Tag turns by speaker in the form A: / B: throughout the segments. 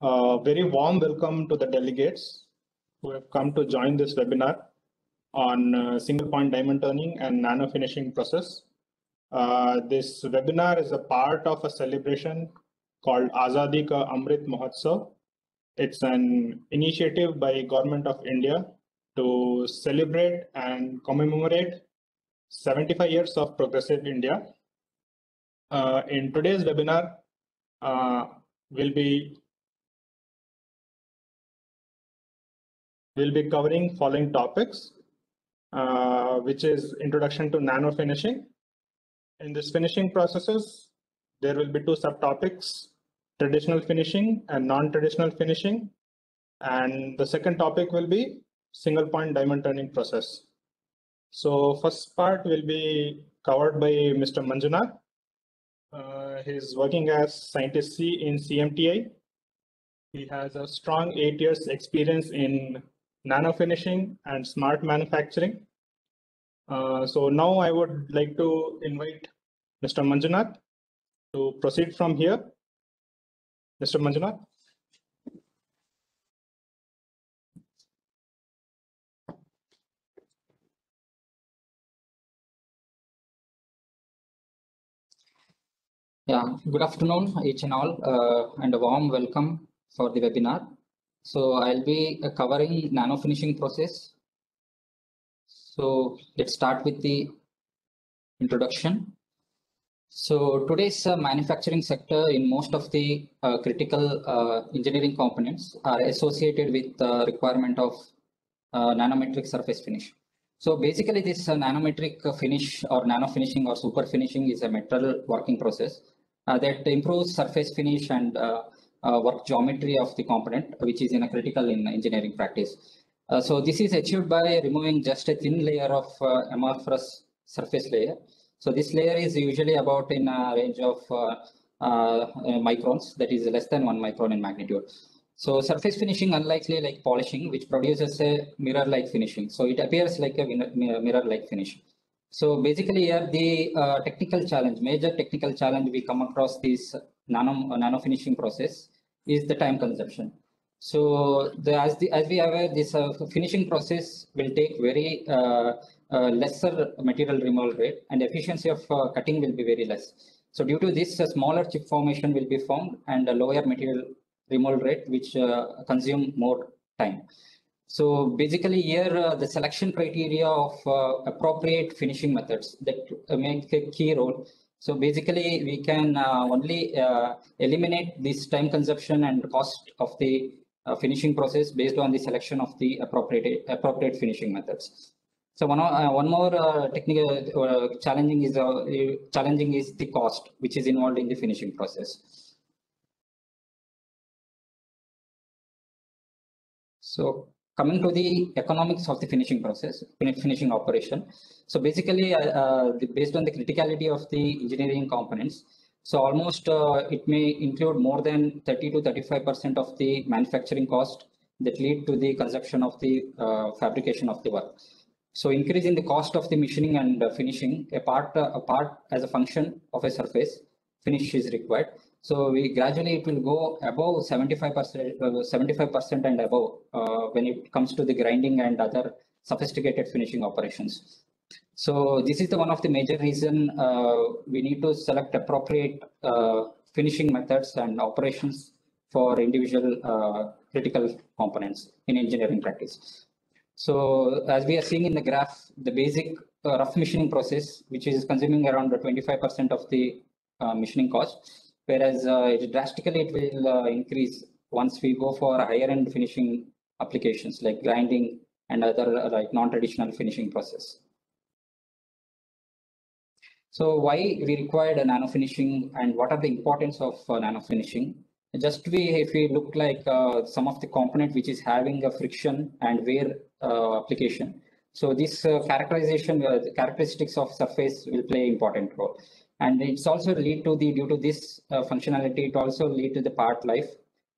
A: Very warm welcome to the delegates who have come to join this webinar on single point diamond turning and nano finishing process. This webinar is a part of a celebration called Azadi Ka Amrit Mahotsav. It's an initiative by Government of India to celebrate and commemorate 75 years of progressive India. In today's webinar, we'll be covering following topics, which is introduction to nano finishing. In this finishing processes, there will be two subtopics, traditional finishing and non-traditional finishing. And the second topic will be single point diamond turning process. So first part will be covered by Mr. Manjunath. He's working as scientist C in CMTI. He has a strong 8 years experience in nano finishing and smart manufacturing. So now I would like to invite Mr. Manjunath to proceed from here. Mr. Manjunath.
B: Yeah, good afternoon, each and all, and a warm welcome for the webinar. So I'll be covering nano finishing process. So let's start with the introduction. So today's manufacturing sector in most of the critical engineering components are associated with the requirement of nanometric surface finish. So basically this nanometric finish or nano finishing or super finishing is a metal working process that improves surface finish and work geometry of the component, which is critical in engineering practice. So this is achieved by removing just a thin layer of amorphous surface layer. So this layer is usually about in a range of microns, that is less than 1 micron in magnitude. So surface finishing, unlikely like polishing, which produces a mirror-like finishing. So it appears like a mirror-like finish. So basically here the major technical challenge we come across this nano finishing process is the time consumption. So as we are aware, this finishing process will take very lesser material removal rate, and efficiency of cutting will be very less. So due to this, a smaller chip formation will be formed and a lower material removal rate, which consume more time. So basically here the selection criteria of appropriate finishing methods that make a key role. So basically we can only eliminate this time consumption and cost of the finishing process based on the selection of the appropriate finishing methods. So one more technical challenging is the cost which is involved in the finishing process. So coming to the economics of the finishing process, finishing operation. So basically, based on the criticality of the engineering components, so almost it may include more than 30 to 35% of the manufacturing cost that lead to the consumption of the fabrication of the work. So increasing the cost of the machining and finishing, a part as a function of a surface finish is required. So we gradually it will go above 75% and above when it comes to the grinding and other sophisticated finishing operations. So this is the one of the major reason we need to select appropriate finishing methods and operations for individual critical components in engineering practice. So as we are seeing in the graph, the basic rough machining process, which is consuming around 25% of the machining cost, whereas drastically it will increase once we go for higher end finishing applications like grinding and other like non-traditional finishing process. So why we required a nano finishing and what are the importance of nano finishing? Just if we look like some of the component which is having a friction and wear application. So this characterization, the characteristics of surface will play important role. And it's also lead to the, due to this functionality, it also lead to the part life,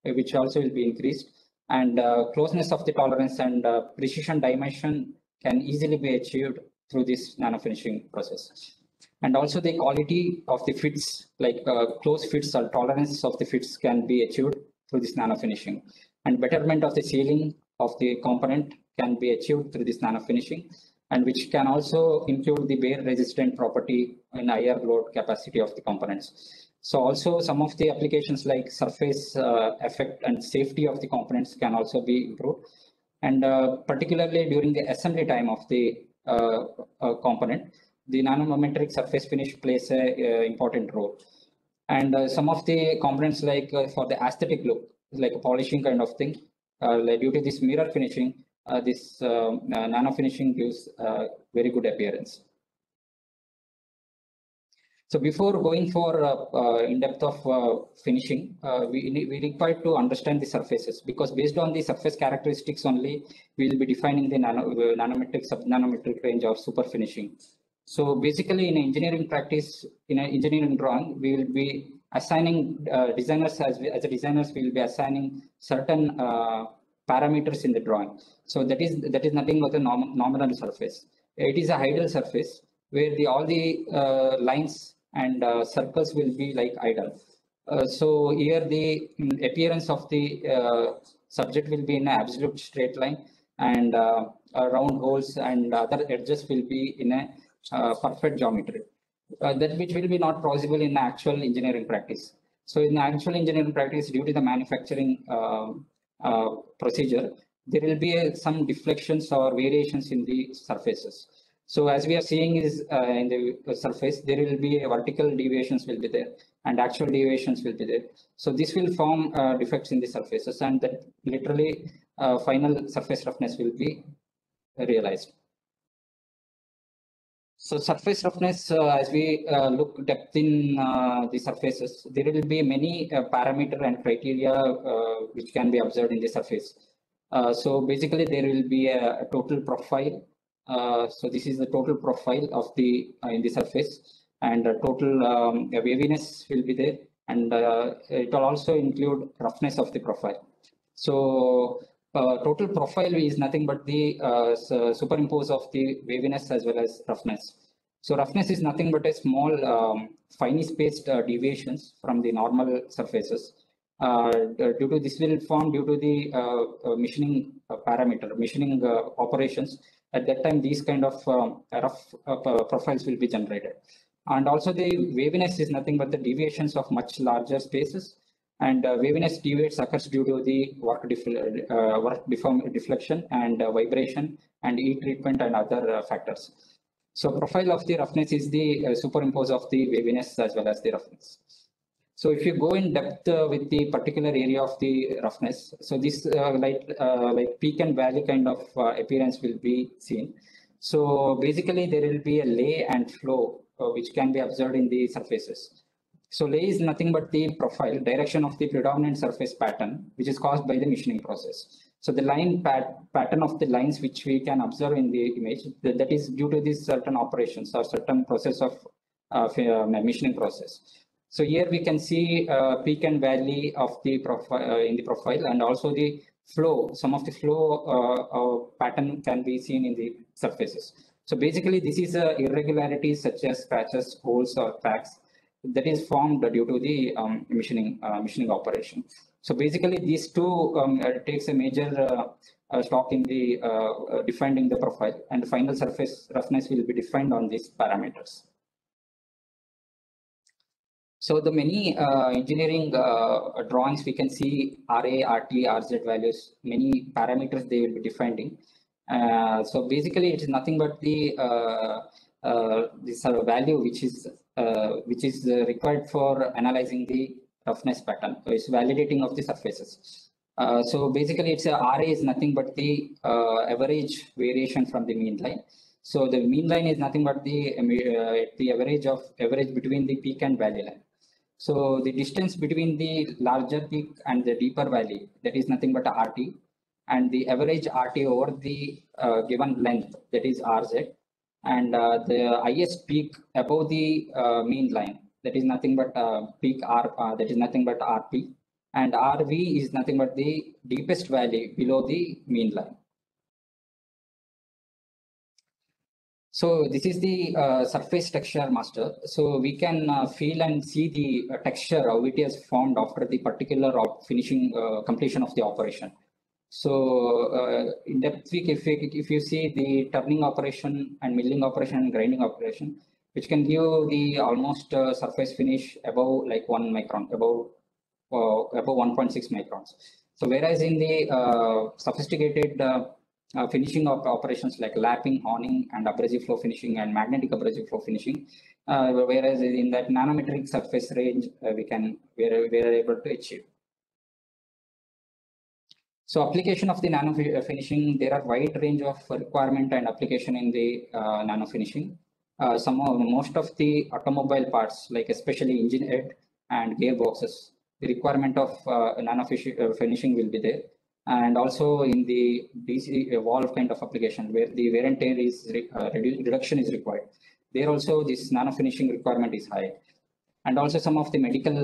B: which also will be increased. And closeness of the tolerance and precision dimension can easily be achieved through this nano finishing process. And also the quality of the fits, like close fits or tolerance of the fits can be achieved through this nano finishing, and betterment of the sealing of the component can be achieved through this nano finishing, and which can also include the wear resistant property in higher load capacity of the components. So also some of the applications like surface effect and safety of the components can also be improved. And particularly during the assembly time of the component, the nanometric surface finish plays a important role. And some of the components like for the aesthetic look, like a polishing kind of thing, like due to this mirror finishing, this nano finishing gives very good appearance. So before going for in depth of finishing, we require to understand the surfaces, because based on the surface characteristics only, we will be defining the nanometric, sub-nanometric range of super finishing. So basically in engineering practice, in an engineering drawing, we will be assigning designers as a designers, we will be assigning certain parameters in the drawing. So that is nothing but a nominal surface. It is a ideal surface where all the lines and circles will be like idle. So here the appearance of the subject will be in an absolute straight line, and round holes and other edges will be in a perfect geometry. That which will be not possible in actual engineering practice. So in actual engineering practice, due to the manufacturing procedure, there will be some deflections or variations in the surfaces. So as we are seeing is in the surface, there will be a vertical deviations will be there and actual deviations will be there. So this will form defects in the surfaces, and that literally final surface roughness will be realized. So surface roughness, as we look depth in the surfaces, there will be many parameter and criteria which can be observed in the surface. So basically there will be a total profile. So this is the total profile of the in the surface, and total waviness will be there, and it will also include roughness of the profile. So total profile is nothing but the superimpose of the waviness as well as roughness. So roughness is nothing but a small finely spaced deviations from the normal surfaces. Due to this will form due to the machining parameter, machining operations. At that time, these kind of rough profiles will be generated. And also the waviness is nothing but the deviations of much larger spaces, and waviness deviates occurs due to the work deflection and vibration and heat treatment and other factors. So profile of the roughness is the superimpose of the waviness as well as the roughness. So if you go in depth with the particular area of the roughness, so this like peak and valley kind of appearance will be seen. So basically there will be a lay and flow which can be observed in the surfaces. So lay is nothing but the profile, direction of the predominant surface pattern, which is caused by the machining process. So the line pattern of the lines which we can observe in the image, that is due to these certain operations or certain process of machining process. So here we can see peak and valley of the profile in the profile, and also the flow. Some of the flow pattern can be seen in the surfaces. So basically, this is irregularities such as scratches, holes, or cracks that is formed due to the machining operation. So basically, these two takes a major stock in the defining the profile, and the final surface roughness will be defined on these parameters. So the many engineering drawings, we can see RA, RT, RZ values, many parameters they will be defining. So basically, it is nothing but the this value which is required for analyzing the roughness pattern. So it's validating of the surfaces. So basically, it's RA is nothing but the average variation from the mean line. So the mean line is nothing but the average between the peak and valley line. So the distance between the larger peak and the deeper valley, that is nothing but RT, and the average RT over the given length, that is RZ, and the highest peak above the mean line, that is nothing but peak R, that is nothing but RP, and RV is nothing but the deepest valley below the mean line. So this is the surface texture master. So we can feel and see the texture, how it is formed after the particular finishing completion of the operation. So in depth, if you see the turning operation and milling operation and grinding operation, which can give the almost surface finish above like 1 micron, above 1.6 microns. So whereas in the sophisticated finishing of operations like lapping, honing, and abrasive flow finishing and magnetic abrasive flow finishing, whereas in that nanometric surface range, we are able to achieve. So application of the nano finishing, there are wide range of requirement and application in the nano finishing. Most of the automobile parts, like especially engine head and gearboxes, the requirement of nano finishing will be there. And also in the DC valve kind of application where the wear and tear is reduction is required. There also this nano finishing requirement is high. And also some of the medical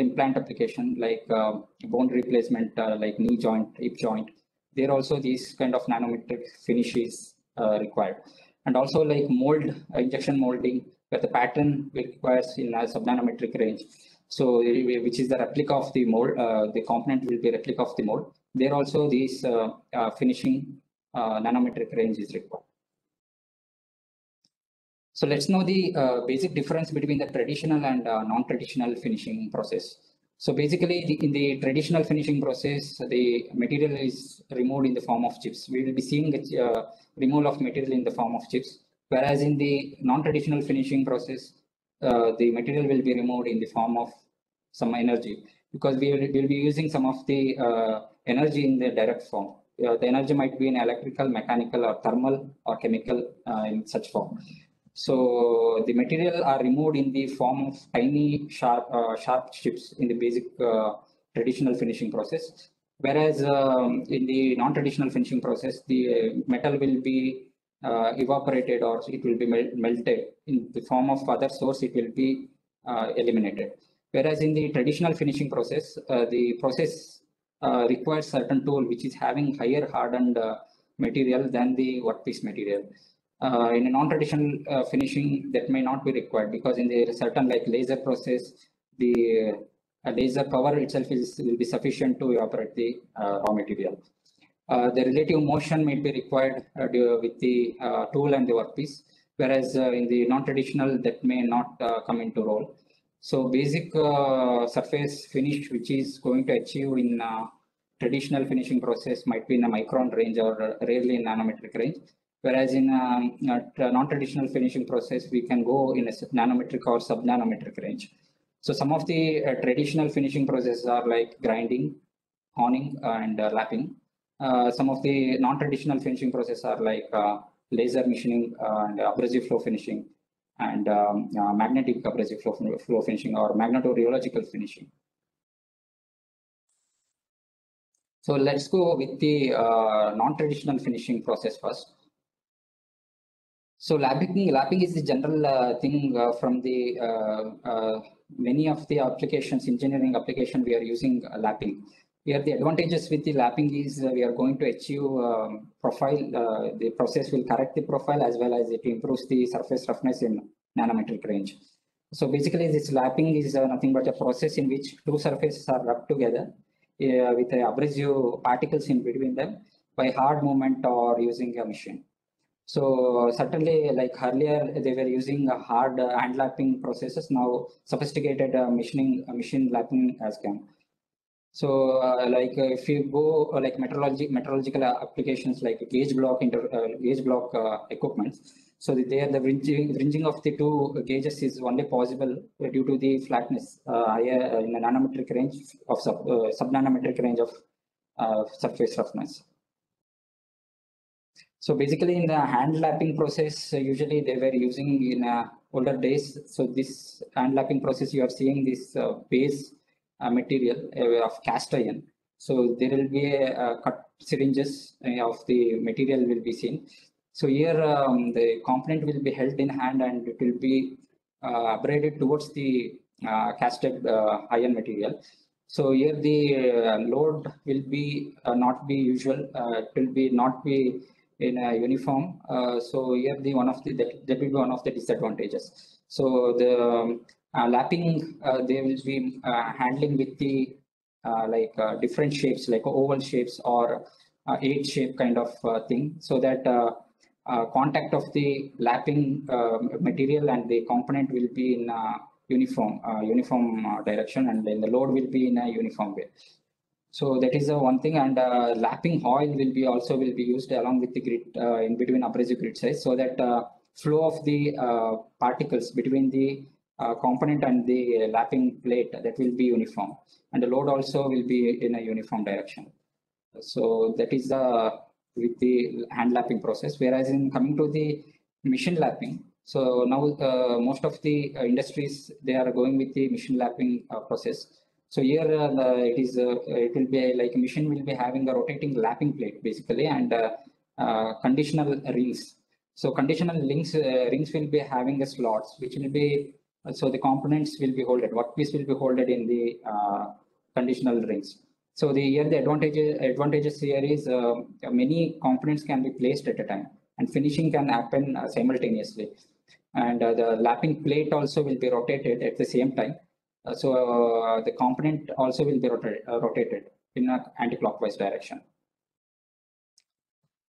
B: implant application like bone replacement, like knee joint, hip joint. There also these kind of nanometric finish is required. And also like mold, injection molding, where the pattern requires in a subnanometric range. So which is the replica of the mold, the component will be replica of the mold. There also these finishing nanometric range is required. So let's know the basic difference between the traditional and non-traditional finishing process. So basically in the traditional finishing process, the material is removed in the form of chips. We will be seeing the removal of material in the form of chips. Whereas in the non-traditional finishing process, the material will be removed in the form of some energy, because we will be using some of the energy in the direct form. The energy might be in electrical, mechanical, or thermal, or chemical in such form. So the material are removed in the form of tiny sharp chips in the basic traditional finishing process. Whereas in the non-traditional finishing process, the metal will be evaporated or it will be melted in the form of other source. It will be eliminated. Whereas in the traditional finishing process, the process requires certain tool which is having higher hardened material than the workpiece material. In a non-traditional finishing, that may not be required, because in the certain like laser process, the laser power itself will be sufficient to evaporate the raw material. The relative motion may be required with the tool and the workpiece, whereas in the non-traditional that may not come into role. So basic surface finish which is going to achieve in traditional finishing process might be in a micron range or rarely in nanometric range. Whereas in non-traditional finishing process, we can go in a nanometric or sub-nanometric range. So some of the traditional finishing processes are like grinding, honing, and lapping. Some of the non-traditional finishing processes are like laser machining and abrasive flow finishing, and magnetic abrasive flow finishing, or magnetorheological finishing. So let's go with the non-traditional finishing process first. So lapping is the general thing from the many of the applications, engineering application, we are using lapping. Here the advantages with the lapping is we are going to achieve profile, the process will correct the profile as well as it improves the surface roughness in nanometric range. So basically this lapping is nothing but a process in which two surfaces are rubbed together with abrasive particles in between them by hard movement or using a machine. So certainly, like earlier, they were using hard hand lapping processes. Now, sophisticated machine lapping has come. So, if you go like metrological applications like gauge block equipment. So there, the ringing of the two gauges is only possible due to the flatness higher in a nanometric range of sub-nanometric range of surface roughness. So basically in the hand lapping process, usually they were using in older days. So this hand lapping process, you are seeing this base material of cast iron. So there will be cut syringes of the material will be seen. So here the component will be held in hand and it will be abraded towards the casted iron material. So here the load will be not be usual. It will be not be in a uniform. So here that will be one of the disadvantages. So the lapping, they will be handling with the different shapes like oval shapes or eight shape kind of thing, so that contact of the lapping material and the component will be in uniform direction, and then the load will be in a uniform way. So that is the one thing, and lapping oil will be used along with the grid in between abrasive grid size, so that flow of the particles between the component and the lapping plate, that will be uniform, and the load also will be in a uniform direction. So that is with the hand lapping process. Whereas in coming to the machine lapping, so now most of the industries, they are going with the machine lapping process. So here it will be like a machine will be having a rotating lapping plate basically, and conditional rings. So conditional rings will be having a slots which will be, so the components will be holded, workpiece will be holded in the conditional rings. So the advantages here is many components can be placed at a time, and finishing can happen simultaneously. And the lapping plate also will be rotated at the same time. So the component also will be rotated in an anti-clockwise direction.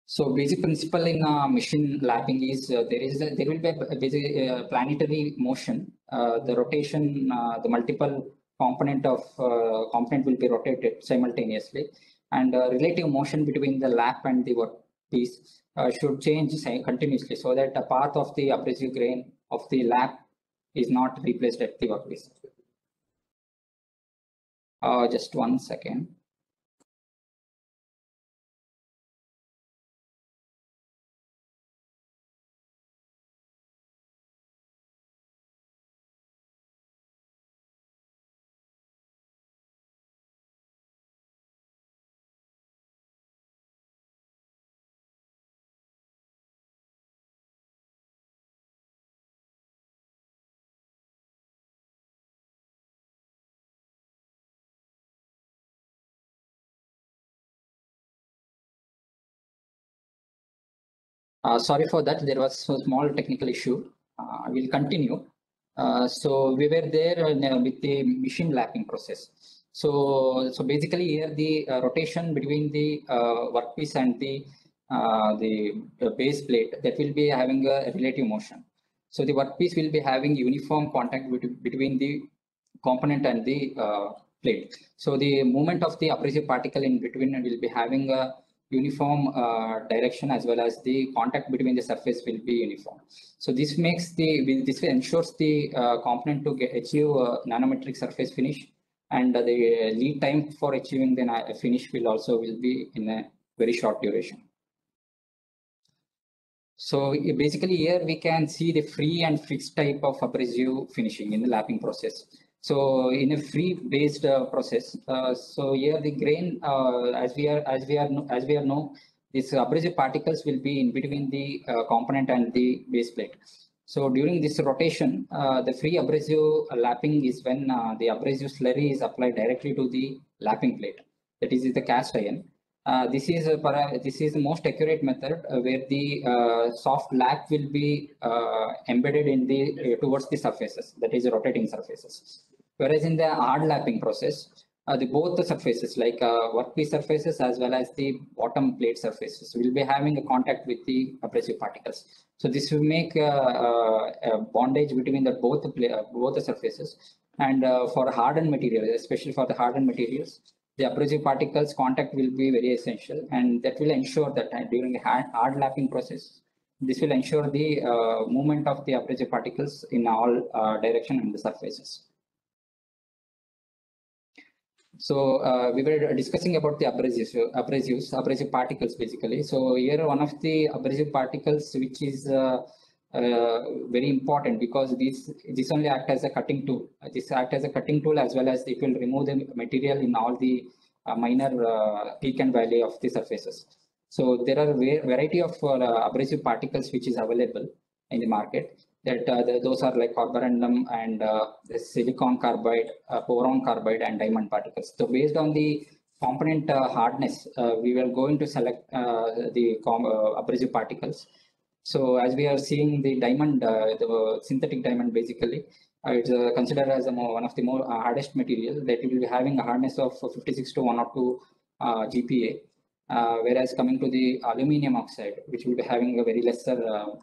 B: So basic principle in machine lapping is there will be a basic planetary motion. The rotation, the multiple component will be rotated simultaneously, and relative motion between the lap and the workpiece should change continuously, so that the path of the abrasive grain of the lap is not replaced at the workpiece. Just 1 second. Sorry for that, there was a small technical issue. I will continue. So we were there with the machine lapping process. So basically here the rotation between the workpiece and the base plate, that will be having a relative motion. So the workpiece will be having uniform contact between the component and the plate. So the movement of the abrasive particle in between will be having a uniform direction, as well as the contact between the surface will be uniform. So this ensures the component to achieve nanometric surface finish, and the lead time for achieving the finish will be in a very short duration. So basically here we can see the free and fixed type of abrasive finishing in the lapping process. So in a free based process, so here the grain, as we know, these abrasive particles will be in between the component and the base plate. So during this rotation, the free abrasive lapping is when the abrasive slurry is applied directly to the lapping plate. That is the cast iron. This is the most accurate method where the soft lap will be embedded in the towards the surfaces, that is rotating surfaces. Whereas in the hard lapping process, both the surfaces like workpiece surfaces as well as the bottom plate surfaces will be having a contact with the abrasive particles. So this will make a bondage between both the surfaces. And for hardened materials, especially for the hardened materials, the abrasive particles contact will be very essential, and that will ensure that during the hard lapping process, this will ensure the movement of the abrasive particles in all direction in the surfaces. So we were discussing about the abrasive particles basically. So here one of the abrasive particles which is very important, because this only act as a cutting tool. This act as a cutting tool, as well as it will remove the material in all the minor peak and valley of the surfaces. So there are variety of abrasive particles which is available in the market. That those are like carborundum and the silicon carbide, boron carbide, and diamond particles. So based on the component hardness, we were going to select the abrasive particles. So as we are seeing the diamond, the synthetic diamond basically, it's considered as one of the more hardest material that will be having a hardness of 56 to 102 GPa. Whereas coming to the aluminum oxide, which will be having a very lesser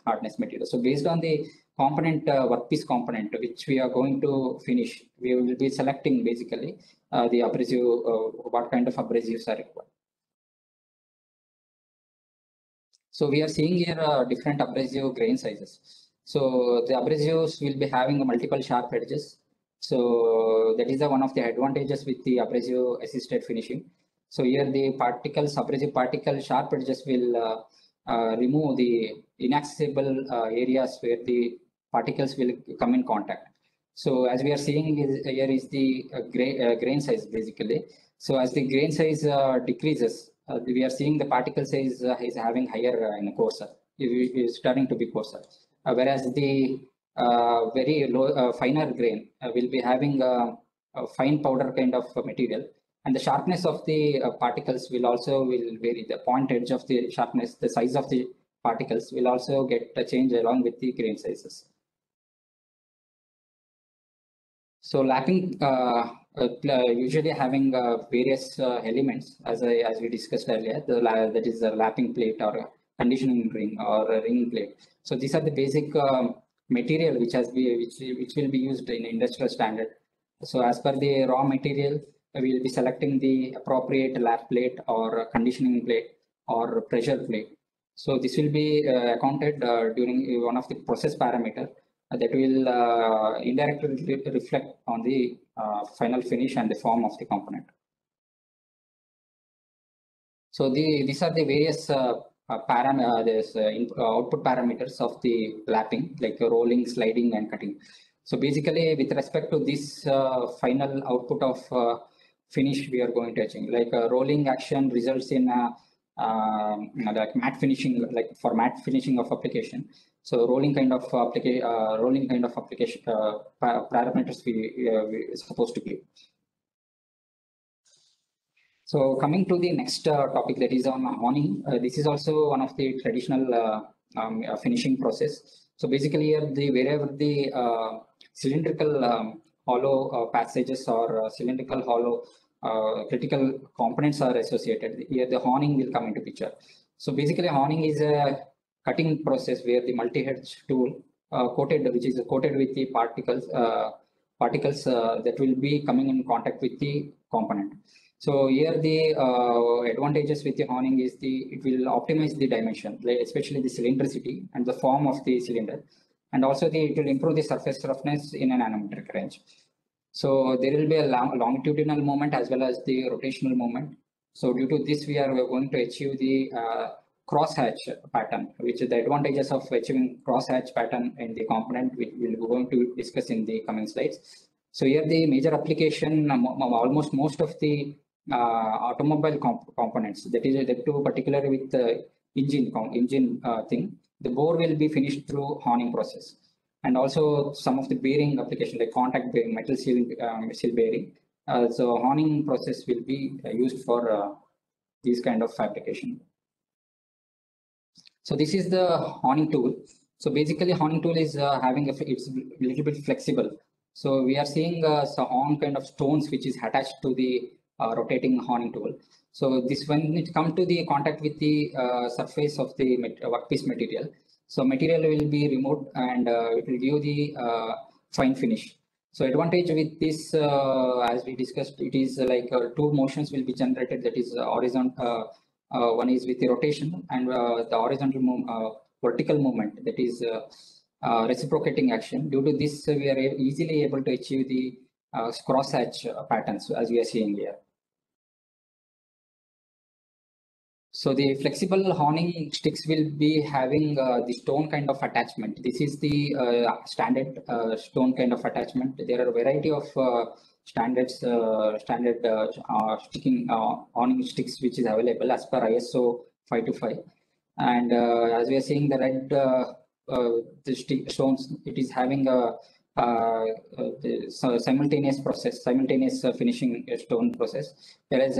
B: hardness material. So based on the component, workpiece component, which we are going to finish, we will be selecting basically the abrasive, what kind of abrasives are required. So we are seeing here different abrasive grain sizes. So the abrasives will be having multiple sharp edges. So that is one of the advantages with the abrasive assisted finishing. So here the particles, abrasive particle sharp edges will remove the inaccessible areas where the particles will come in contact. So as we are seeing here is the grain size basically. So as the grain size decreases, we are seeing the particle size is having higher in coarser. It is starting to be coarser. Whereas the very low, finer grain will be having a fine powder kind of material. And the sharpness of the particles will vary. The point edge of the sharpness, the size of the particles will also get a change along with the grain sizes. So lapping usually having various elements, as we discussed earlier. That is a lapping plate or a conditioning ring or a ring plate. So these are the basic material which will be used in industrial standard. So as per the raw material, we will be selecting the appropriate lap plate or conditioning plate or pressure plate. So this will be accounted during one of the process parameter that will indirectly reflect on the final finish and the form of the component. So these are the various output parameters of the lapping, like rolling, sliding, and cutting. So basically, with respect to this final output of finish, we are going to achieve. Like rolling action results in like matte finishing, like for matte finishing of application. So rolling kind of application parameters we supposed to give. So coming to the next topic, that is on honing. This is also one of the traditional finishing process. So basically here wherever the cylindrical hollow passages or cylindrical hollow critical components are associated, here the honing will come into picture. So basically honing is a cutting process where the multi-head tool which is coated with the particles that will be coming in contact with the component. So here the advantages with the honing is it will optimize the dimension, especially the cylindricity and the form of the cylinder, and also it will improve the surface roughness in a nanometric range. So there will be a longitudinal moment as well as the rotational moment. So due to this, we are going to achieve the crosshatch pattern, which is the advantages of achieving crosshatch pattern in the component, which we will going to discuss in the coming slides. So here the major application, almost most of the automobile components, that is the two particularly with the engine thing, the bore will be finished through honing process. And also some of the bearing application like contact bearing, metal seal bearing. So honing process will be used for these kind of fabrication. So this is the honing tool. So basically honing tool is it's a little bit flexible. So we are seeing some kind of stones which is attached to the rotating honing tool. So this, when it comes to the contact with the surface of the workpiece material, so material will be removed and it will give the fine finish. So advantage with this, as we discussed, it is like two motions will be generated. That is horizontal. One is with the rotation and the horizontal vertical movement. That is reciprocating action. Due to this, we are easily able to achieve the crosshatch patterns as we are seeing here. So the flexible honing sticks will be having the stone kind of attachment. This is the standard stone kind of attachment. There are a variety of standard sticking honing sticks which is available as per ISO 525. And as we are seeing the red the stones, it is having a simultaneous process, simultaneous finishing stone process. Whereas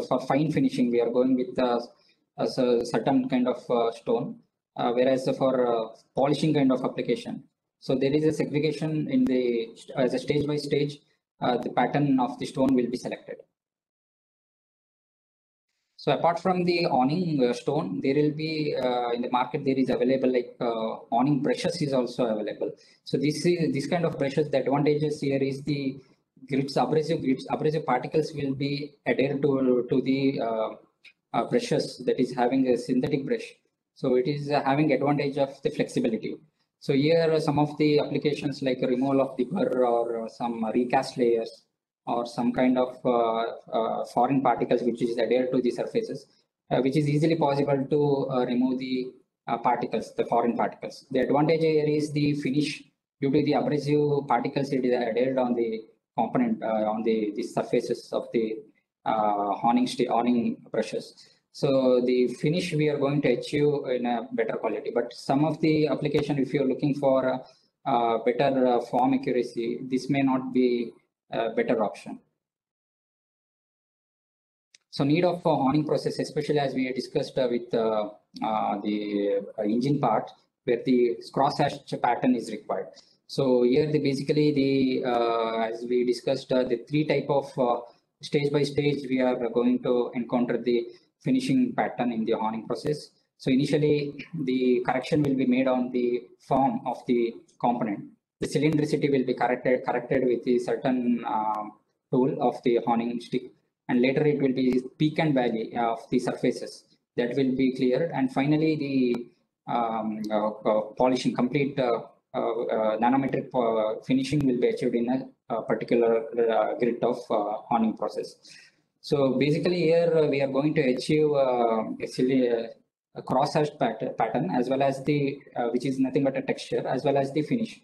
B: for fine finishing, we are going with a certain kind of stone. Whereas for polishing kind of application, so there is a segregation in the as a stage by stage, the pattern of the stone will be selected. So apart from the awning stone, there will be in the market there is available like awning brushes is also available. So this kind of brushes. The advantages here is the abrasive particles will be adhered to the brushes that is having a synthetic brush. So it is having advantage of the flexibility. So here some of the applications like removal of the burr or some recast layers or some kind of foreign particles which is adhered to the surfaces, which is easily possible to remove the particles, the foreign particles. The advantage here is the finish due to the abrasive particles it is adhered on the component on the surfaces of the awning brushes. So the finish we are going to achieve in a better quality. But some of the application, if you're looking for better form accuracy, this may not be a better option. So need of awning process, especially as we discussed with the engine part, where the cross-hatch pattern is required. So here basically as we discussed the three type of stage by stage we are going to encounter the finishing pattern in the awning process. So initially the correction will be made on the form of the component. The cylindricity will be corrected with a certain tool of the awning stick, and later it will be peak and valley of the surfaces that will be cleared, and finally the polishing complete nanometric finishing will be achieved in a particular grid of awning process. So basically here we are going to achieve actually a cross-hatched pattern as well as the which is nothing but a texture as well as the finish.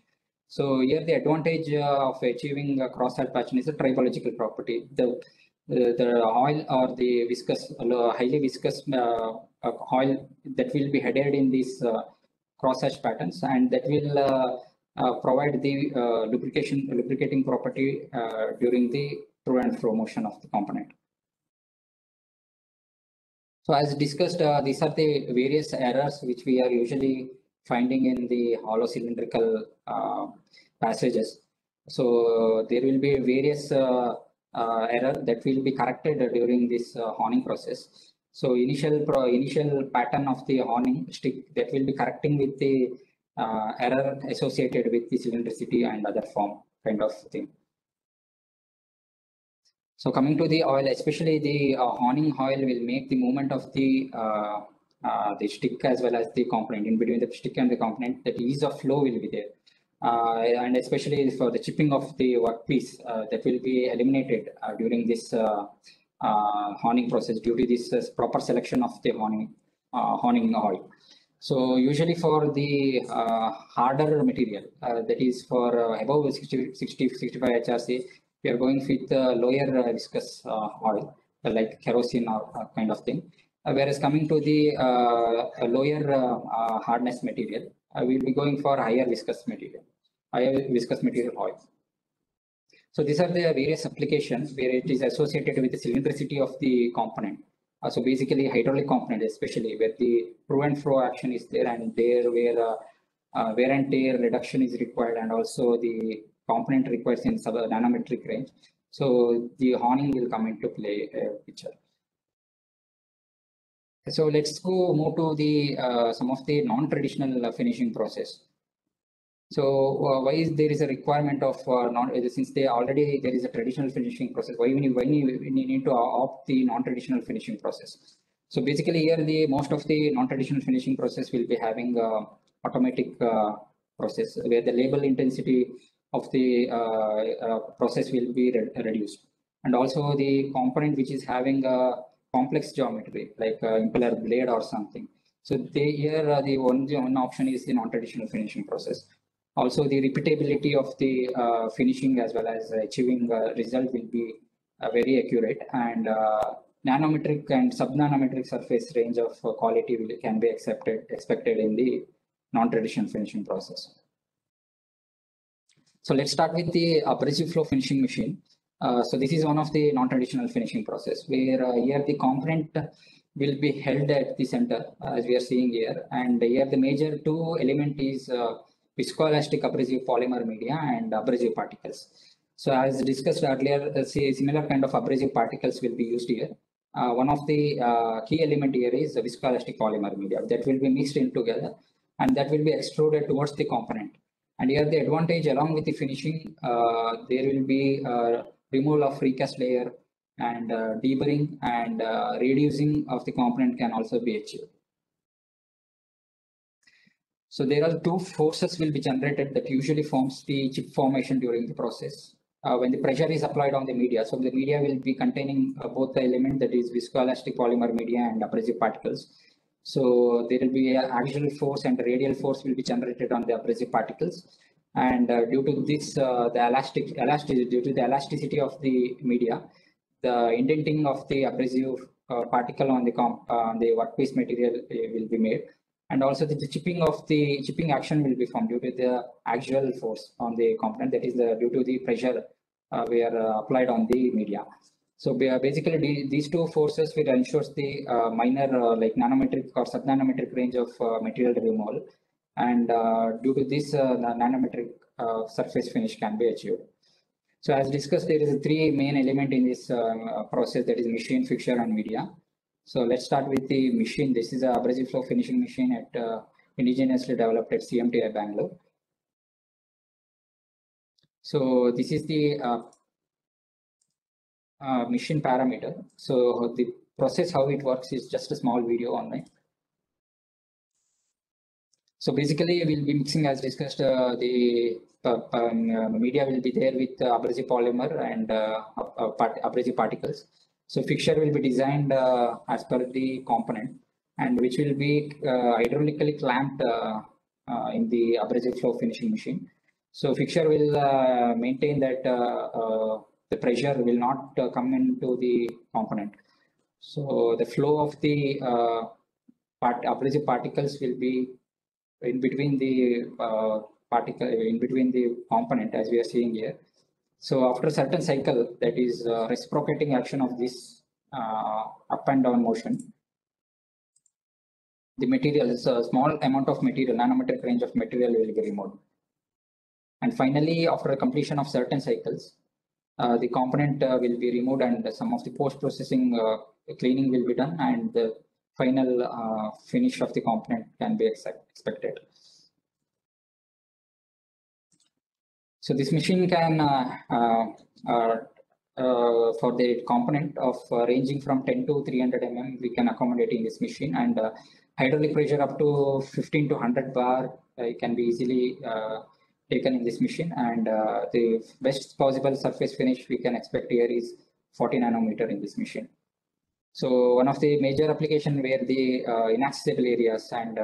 B: So here the advantage of achieving a cross-hatched pattern is a tribological property. The oil or the viscous, highly viscous oil that will be adhered in these cross-hatch patterns, and that will provide the lubricating property during the to and fro motion of the component. So as discussed, these are the various errors which we are usually finding in the hollow cylindrical passages. So there will be various error that will be corrected during this awning process. So initial pattern of the awning stick that will be correcting with the error associated with the cylindricity and other form kind of thing. So coming to the oil, especially the awning oil will make the movement of the stick as well as the component in between the stick and the component. That ease of flow will be there. And especially for the chipping of the workpiece that will be eliminated during this awning process due to this proper selection of the awning oil. So usually for the harder material that is for above 65 HRC, we are going with lower viscous oil like kerosene or kind of thing. Whereas coming to the lower hardness material, we will be going for higher viscous material oil. So these are the various applications where it is associated with the cylindricity of the component. So basically hydraulic component, especially where the to and fro action is there, and there where wear and tear reduction is required, and also the component requires in nanometric range. So the awning will come into play picture. So let's go move to the some of the non-traditional finishing process. So why is there is a requirement of since they already there is a traditional finishing process, why we need to opt the non-traditional finishing process? So basically here the most of the non-traditional finishing process will be having automatic process where the label intensity of the process will be reduced, and also the component which is having a complex geometry like impeller blade or something. So here the one option is the non-traditional finishing process. Also the repeatability of the finishing as well as achieving result will be very accurate, and nanometric and sub-nanometric surface range of quality can be expected in the non-traditional finishing process. So let's start with the abrasive flow finishing machine. So this is one of the non-traditional finishing process where here the component will be held at the center as we are seeing here. And here the major two element is viscoelastic abrasive polymer media and abrasive particles. So as discussed earlier, similar kind of abrasive particles will be used here. One of the key element here is the viscoelastic polymer media that will be mixed in together and that will be extruded towards the component. And here the advantage along with the finishing, there will be removal of precast layer and deburring and reducing of the component can also be achieved. So there are two forces will be generated that usually forms the chip formation during the process. When the pressure is applied on the media, so the media will be containing both the element that is viscoelastic polymer media and abrasive particles. So there will be an axial force and radial force will be generated on the abrasive particles. And due to this, due to the elasticity of the media, the indenting of the abrasive particle on the workpiece material will be made. And also the chipping action will be formed due to the axial force on the component, that is due to the pressure applied on the media. So basically these two forces will ensure the minor like nanometric or subnanometric range of material removal. And due to this, the nanometric surface finish can be achieved. So as discussed, there is three main element in this process, that is machine, fixture, and media. So let's start with the machine. This is a abrasive flow finishing machine at indigenously developed at CMTI Bangalore. So this is the machine parameter. So the process, how it works is just a small video online. So basically we'll be mixing as discussed, the media will be there with abrasive polymer and abrasive particles. So fixture will be designed as per the component and which will be hydraulically clamped in the abrasive flow finishing machine. So fixture will maintain that the pressure will not come into the component. So the flow of the abrasive particles will be in between the component as we are seeing here. So after a certain cycle, that is reciprocating action of this up and down motion, the material is a small amount of material, nanometric range of material will be removed. And finally, after a completion of certain cycles, the component will be removed and some of the post-processing cleaning will be done and the final finish of the component can be expected. So this machine can, for the component of ranging from 10 to 300 mm, we can accommodate in this machine, and hydraulic pressure up to 15 to 100 bar can be easily taken in this machine, and the best possible surface finish we can expect here is 40 nanometer in this machine. So one of the major application where the inaccessible areas and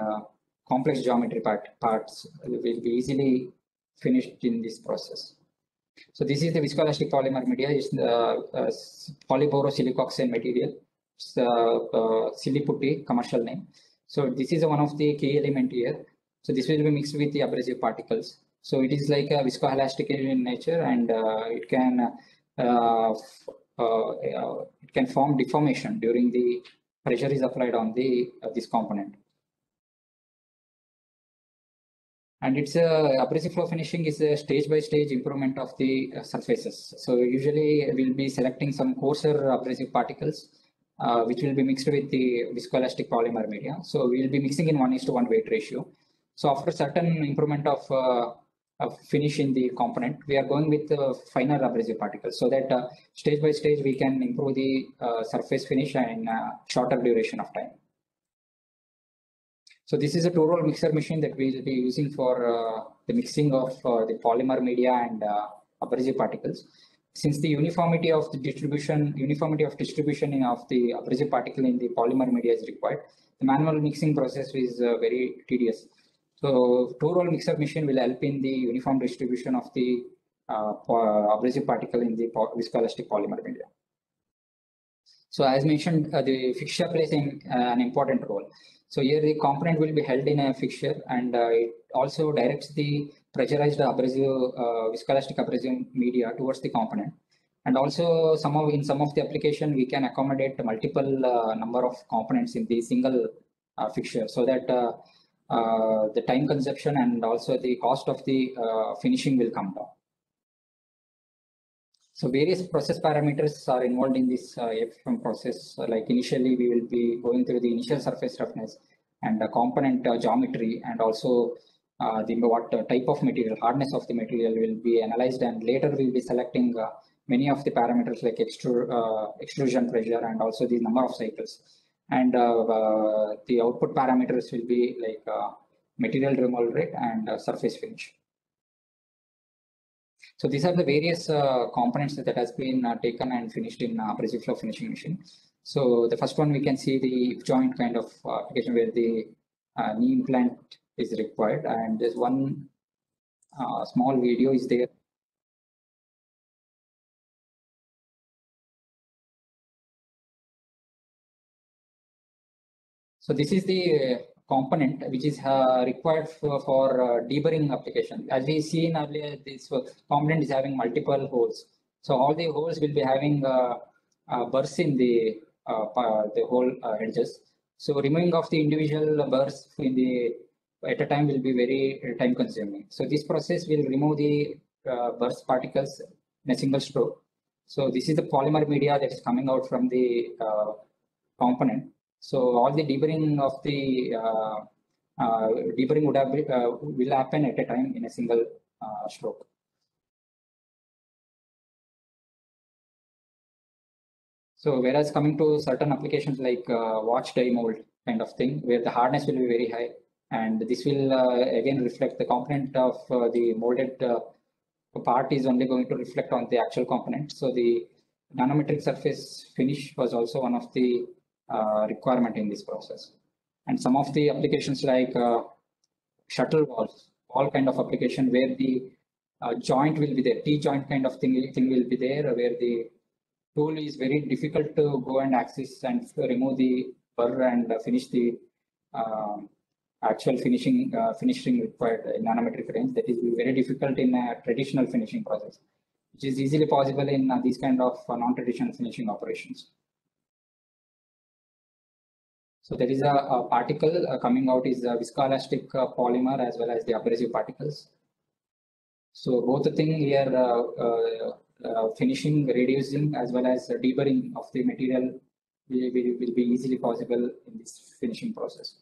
B: complex geometry parts will be easily finished in this process. So this is the viscoelastic polymer media. It's the polyborosilicoxane material. It's Siliputti commercial name. So this is one of the key element here. So this will be mixed with the abrasive particles. So it is like a viscoelastic in nature, and it can form deformation during the pressure is applied on the this component. And it's abrasive flow finishing is a stage by stage improvement of the surfaces. So usually we'll be selecting some coarser abrasive particles, which will be mixed with the viscoelastic polymer media. So we'll be mixing in 1:1 weight ratio. So after certain improvement of finish in the component, we are going with finer abrasive particles, so that stage by stage we can improve the surface finish in shorter duration of time. So this is a two-roll mixer machine that we will be using for the mixing of the polymer media and abrasive particles. Since the uniformity of distribution of the abrasive particle in the polymer media is required, the manual mixing process is very tedious. So two-roll mixer machine will help in the uniform distribution of the abrasive particle in the viscoelastic polymer media. So as mentioned, the fixture plays an important role. So here the component will be held in a fixture, and it also directs the pressurized abrasive, viscoelastic abrasive media towards the component. And also in some of the application, we can accommodate multiple number of components in the single fixture, so that the time consumption and also the cost of the finishing will come down. So various process parameters are involved in this FFM process. Like initially, we will be going through the initial surface roughness and the component geometry, and also what type of material, hardness of the material will be analyzed, and later we'll be selecting many of the parameters like extrusion pressure and also the number of cycles. And the output parameters will be like material removal rate and surface finish. So these are the various components that has been taken and finished in abrasive flow finishing machine. So the first one, we can see the joint kind of application where the knee implant is required, and there's one small video is there. So this is the component which is required for deburring application. As we seen earlier, this component is having multiple holes. So all the holes will be having burrs in the hole edges. So removing of the individual burrs at a time will be very time consuming. So this process will remove the burst particles in a single stroke. So this is the polymer media that is coming out from the component. So all the deburring of the deburring will happen at a time in a single stroke. So whereas coming to certain applications like watch die mold kind of thing, where the hardness will be very high, and this will again reflect the component of the molded part is only going to reflect on the actual component. So the nanometric surface finish was also one of the requirement in this process. And some of the applications like shuttle valves, all kind of application where the joint will be there, T-joint kind of thing will be there, where the tool is very difficult to go and access and remove the burr and finish the actual finishing required in nanometric range. That is very difficult in a traditional finishing process, which is easily possible in these kind of non-traditional finishing operations. So there is a particle coming out is a viscoelastic polymer as well as the abrasive particles. So both the thing here, finishing, reducing as well as deburring of the material will be easily possible in this finishing process.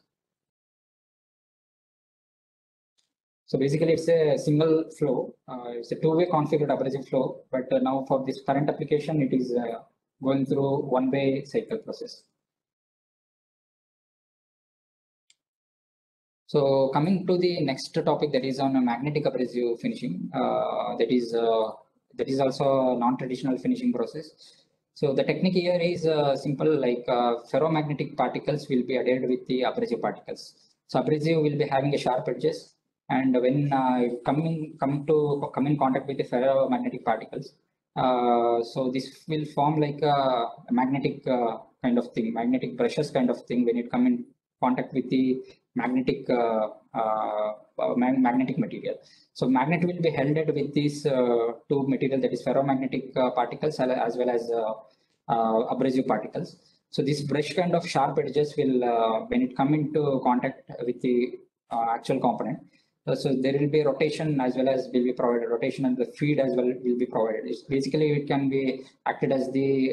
B: So basically it's a single flow, it's a two-way configured abrasive flow, but now for this current application, it is going through one-way cycle process. So coming to the next topic, that is on magnetic abrasive finishing, that is also a non-traditional finishing process. So the technique here is simple, like ferromagnetic particles will be added with the abrasive particles. So abrasive will be having a sharp edges, and when come in contact with the ferromagnetic particles, so this will form like a magnetic kind of thing, magnetic brushes kind of thing when it come in contact with the magnetic magnetic material. So magnet will be held with these two material, that is ferromagnetic particles as well as abrasive particles. So this brush kind of sharp edges will when it come into contact with the actual component. So there will be rotation as well as will be provided, rotation and the feed as well will be provided. It's basically it can be acted as the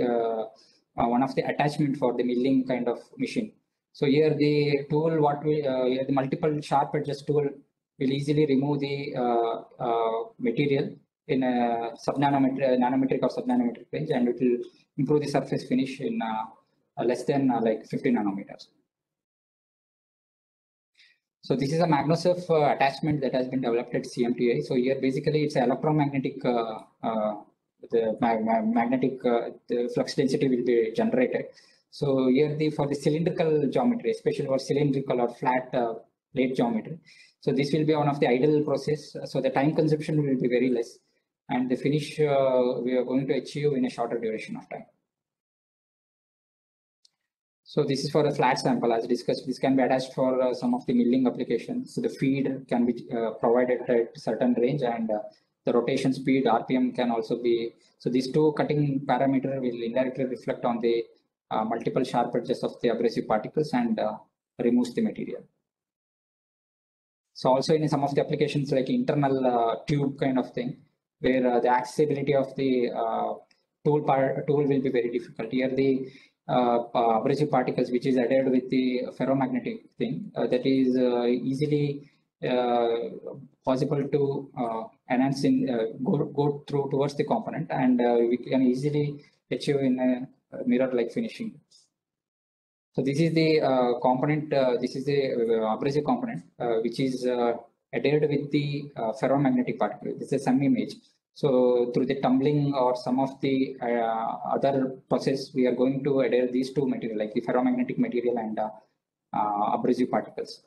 B: one of the attachment for the milling kind of machine. So here the tool, the multiple sharp edges tool will easily remove the material in a nanometric or subnanometric range, and it will improve the surface finish in less than like 50 nanometers. So this is a MagnoSurf attachment that has been developed at CMTI. So here basically it's an electromagnetic, the flux density will be generated. So here for the cylindrical geometry, especially for cylindrical or flat plate geometry. So this will be one of the ideal process. So the time consumption will be very less, and the finish we are going to achieve in a shorter duration of time. So this is for a flat sample as discussed. This can be attached for some of the milling applications. So the feed can be provided at certain range, and the rotation speed RPM can also be. So these two cutting parameter will indirectly reflect on the multiple sharp edges of the abrasive particles and removes the material. So also in some of the applications like internal tube kind of thing, where the accessibility of the tool will be very difficult. Here the abrasive particles which is added with the ferromagnetic thing that is easily possible to enhance in go through towards the component, and we can easily achieve in a mirror like finishing. So this is the component, this is the abrasive component which is adhered with the ferromagnetic particle. This is some image. So through the tumbling or some of the other process, we are going to adhere these two material like the ferromagnetic material and abrasive particles,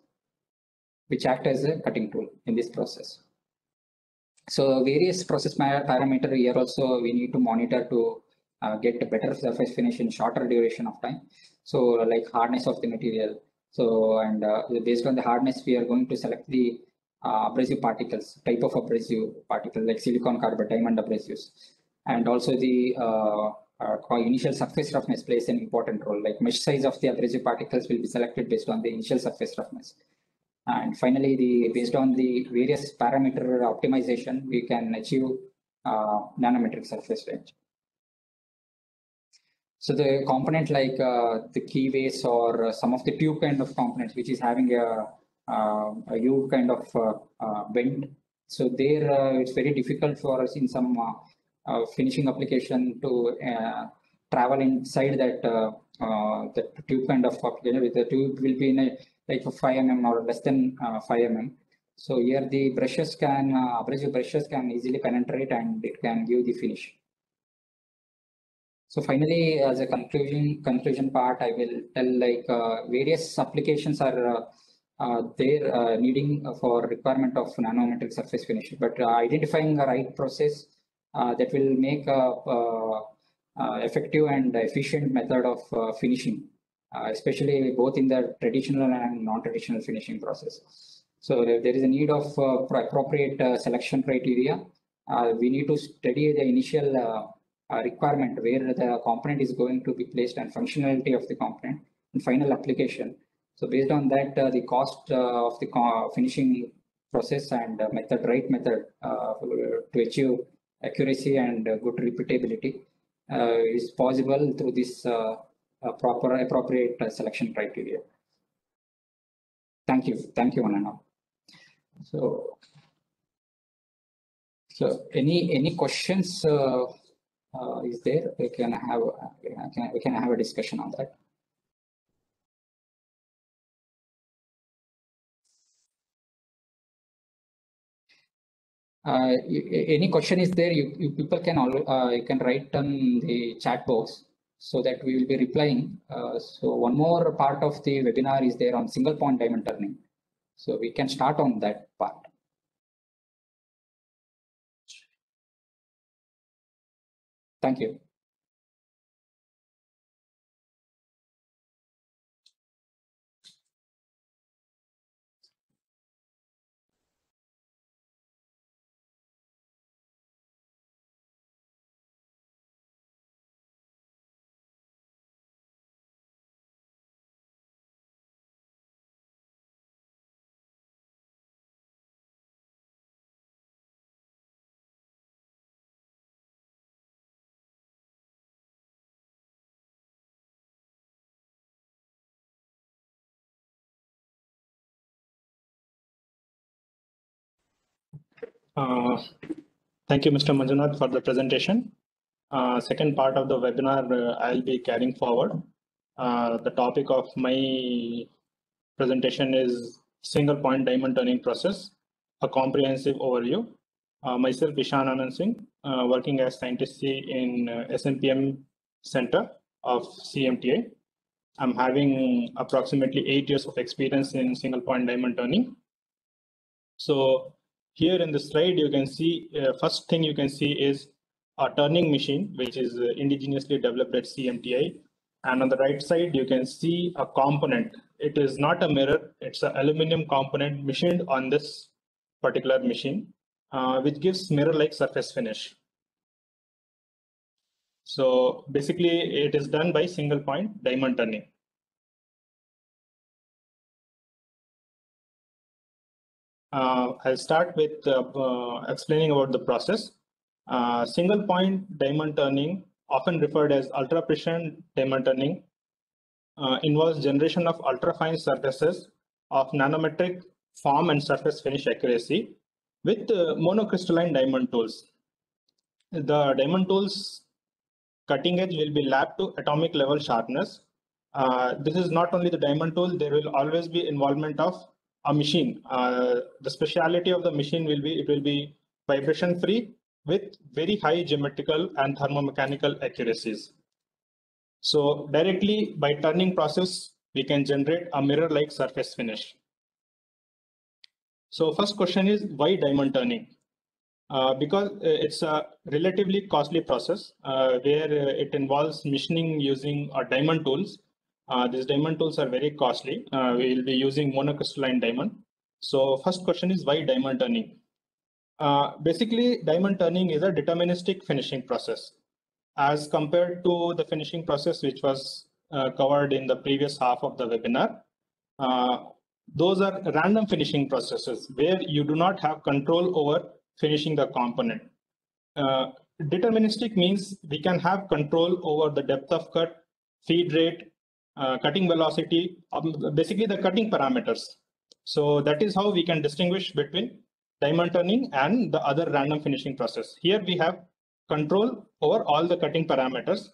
B: which act as a cutting tool in this process. So various process parameter here also we need to monitor to get a better surface finish in shorter duration of time. So like hardness of the material. So and based on the hardness, we are going to select the abrasive particles, type of abrasive particle like silicon carbide, diamond abrasives, and also the initial surface roughness plays an important role. Like mesh size of the abrasive particles will be selected based on the initial surface roughness. And finally, based on the various parameter optimization, we can achieve nanometric surface range. So the component like the keyways or some of the tube kind of components, which is having a U kind of bend. So there it's very difficult for us in some finishing application to travel inside that that tube kind of application. With the tube will be in a like 5 mm or less than 5 mm. So here the brushes can abrasive brushes can easily penetrate and it can give the finish. So finally, as a conclusion part, I will tell like various applications are there needing for requirement of nanometric surface finish, but identifying the right process that will make a effective and efficient method of finishing, especially both in the traditional and non-traditional finishing process. So there is a need of appropriate selection criteria. We need to study the initial requirement where the component is going to be placed and functionality of the component and final application. So based on that, the cost of the finishing process and right method to achieve accuracy and good repeatability is possible through this appropriate selection criteria. Thank you, Anana. So any questions? Is there? We can have a discussion on that. Any question is there? You people can you can write on the chat box so that we will be replying. So one more part of the webinar is there on single point diamond turning. So we can start on that part. Thank you.
A: Thank you, Mr. Manjunath, for the presentation. Second part of the webinar, I'll be carrying forward. The topic of my presentation is single point diamond turning process, a comprehensive overview. Myself, Ishan Anand Singh, working as scientist in SNPM Center of CMTA. I'm having approximately 8 years of experience in single point diamond turning. So here in the slide, you can see, first thing you can see is a turning machine, which is indigenously developed at CMTI. And on the right side, you can see a component. It is not a mirror, it's an aluminum component machined on this particular machine, which gives mirror-like surface finish. So basically, it is done by single point diamond turning. I'll start with explaining about the process. Single point diamond turning, often referred as ultra precision diamond turning, involves generation of ultra-fine surfaces of nanometric form and surface finish accuracy with monocrystalline diamond tools. The diamond tools cutting edge will be lapped to atomic level sharpness. This is not only the diamond tool, there will always be involvement of a machine. The speciality of the machine will be, it will be vibration free with very high geometrical and thermomechanical accuracies. So directly by turning process, we can generate a mirror-like surface finish. So first question is, why diamond turning? Because it's a relatively costly process where it involves machining using diamond tools. These diamond tools are very costly. We will be using monocrystalline diamond. So first question is, why diamond turning? Basically, diamond turning is a deterministic finishing process as compared to the finishing process which was covered in the previous half of the webinar. Those are random finishing processes where you do not have control over finishing the component. Deterministic means we can have control over the depth of cut, feed rate, cutting velocity, basically the cutting parameters. So that is how we can distinguish between diamond turning and the other random finishing process. Here we have control over all the cutting parameters.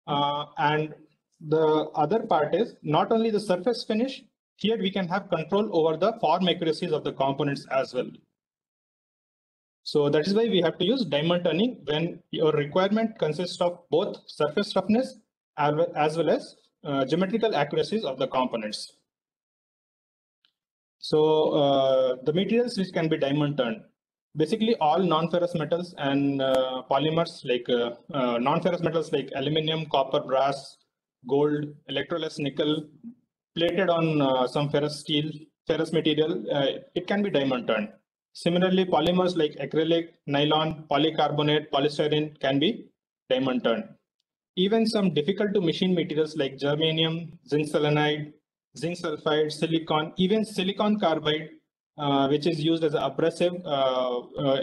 A: And the other part is not only the surface finish, here we can have control over the form accuracies of the components as well. So that is why we have to use diamond turning when your requirement consists of both surface roughness as well as geometrical accuracies of the components. So the materials which can be diamond turned, basically all non-ferrous metals and polymers like non-ferrous metals like aluminum, copper, brass, gold, electroless nickel, plated on some ferrous material, it can be diamond turned. Similarly, polymers like acrylic, nylon, polycarbonate, polystyrene can be diamond turned. Even some difficult to machine materials like germanium, zinc selenide, zinc sulfide, silicon, even silicon carbide, which is used as an abrasive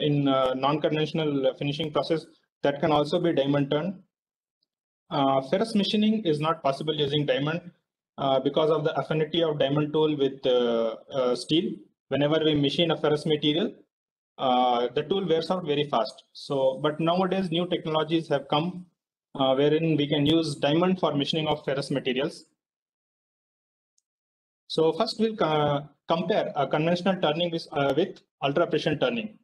A: in non-conventional finishing process, that can also be diamond turned. Ferrous machining is not possible using diamond because of the affinity of diamond tool with steel. Whenever we machine a ferrous material, the tool wears out very fast. So, but nowadays new technologies have come wherein we can use diamond for machining of ferrous materials. So first we'll compare a conventional turning with ultra precision turning.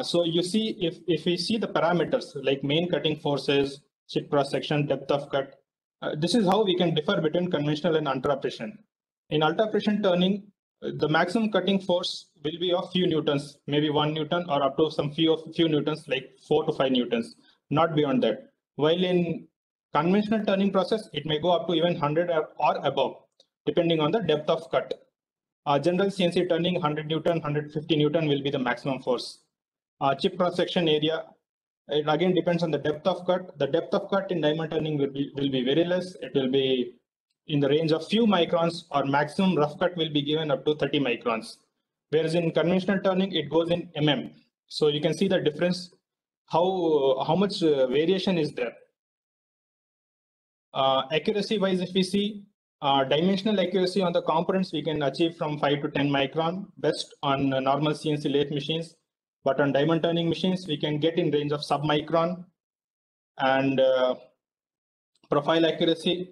A: So you see, if we see the parameters like main cutting forces, chip cross section, depth of cut, this is how we can differ between conventional and ultra precision. In ultra precision turning, the maximum cutting force will be of few newtons, maybe 1 Newton or up to some few newtons, like 4 to 5 newtons, not beyond that. While in conventional turning process, it may go up to even 100 or above, depending on the depth of cut. General CNC turning 100 Newton, 150 Newton will be the maximum force. Chip cross section area, it again depends on the depth of cut. The depth of cut in diamond turning will be very less. It will be in the range of few microns, or maximum rough cut will be given up to 30 microns. Whereas in conventional turning, it goes in mm. So you can see the difference, how much variation is there. Accuracy wise, if we see, dimensional accuracy on the components we can achieve from 5 to 10 micron best on normal CNC lathe machines, but on diamond turning machines we can get in range of sub-micron, and profile accuracy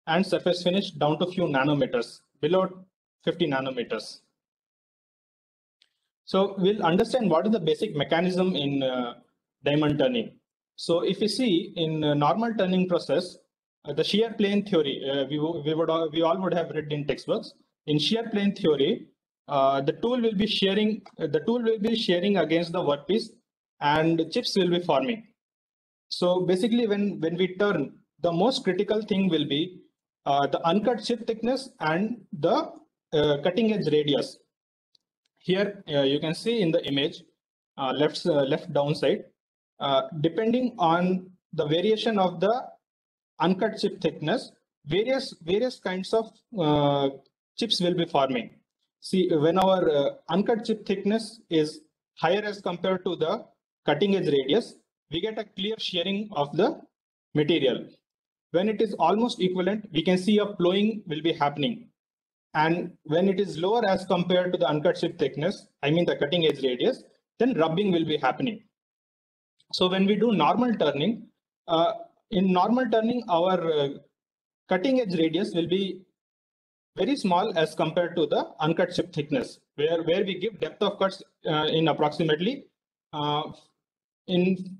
A: and surface finish down to few nanometers, below 50 nanometers. So we'll understand what is the basic mechanism in diamond turning. So if you see in normal turning process, the shear plane theory, we all would have read in textbooks. In shear plane theory, the tool will be shearing against the workpiece, and chips will be forming. So basically, when we turn, the most critical thing will be the uncut chip thickness and the cutting edge radius. Here you can see in the image, left down side, depending on the variation of the uncut chip thickness, various kinds of chips will be forming. See, when our uncut chip thickness is higher as compared to the cutting edge radius, we get a clear shearing of the material. When it is almost equivalent, we can see a flowing will be happening. And when it is lower as compared to the uncut chip thickness, I mean the cutting edge radius, then rubbing will be happening. So when we do normal turning, in normal turning, our cutting edge radius will be very small as compared to the uncut chip thickness, where we give depth of cuts in approximately in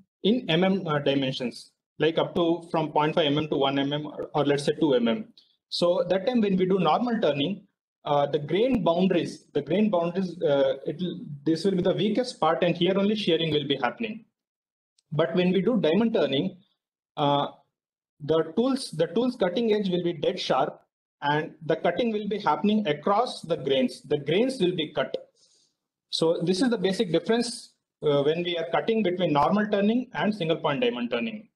A: dimensions, like up to from 0.5 mm to 1 mm, or let's say 2 mm. So that time when we do normal turning, the grain boundaries, this will be the weakest part, and here only shearing will be happening. But when we do diamond turning, the tools cutting edge will be dead sharp, and the cutting will be happening across the grains. The grains will be cut. So this is the basic difference when we are cutting between normal turning and single point diamond turning.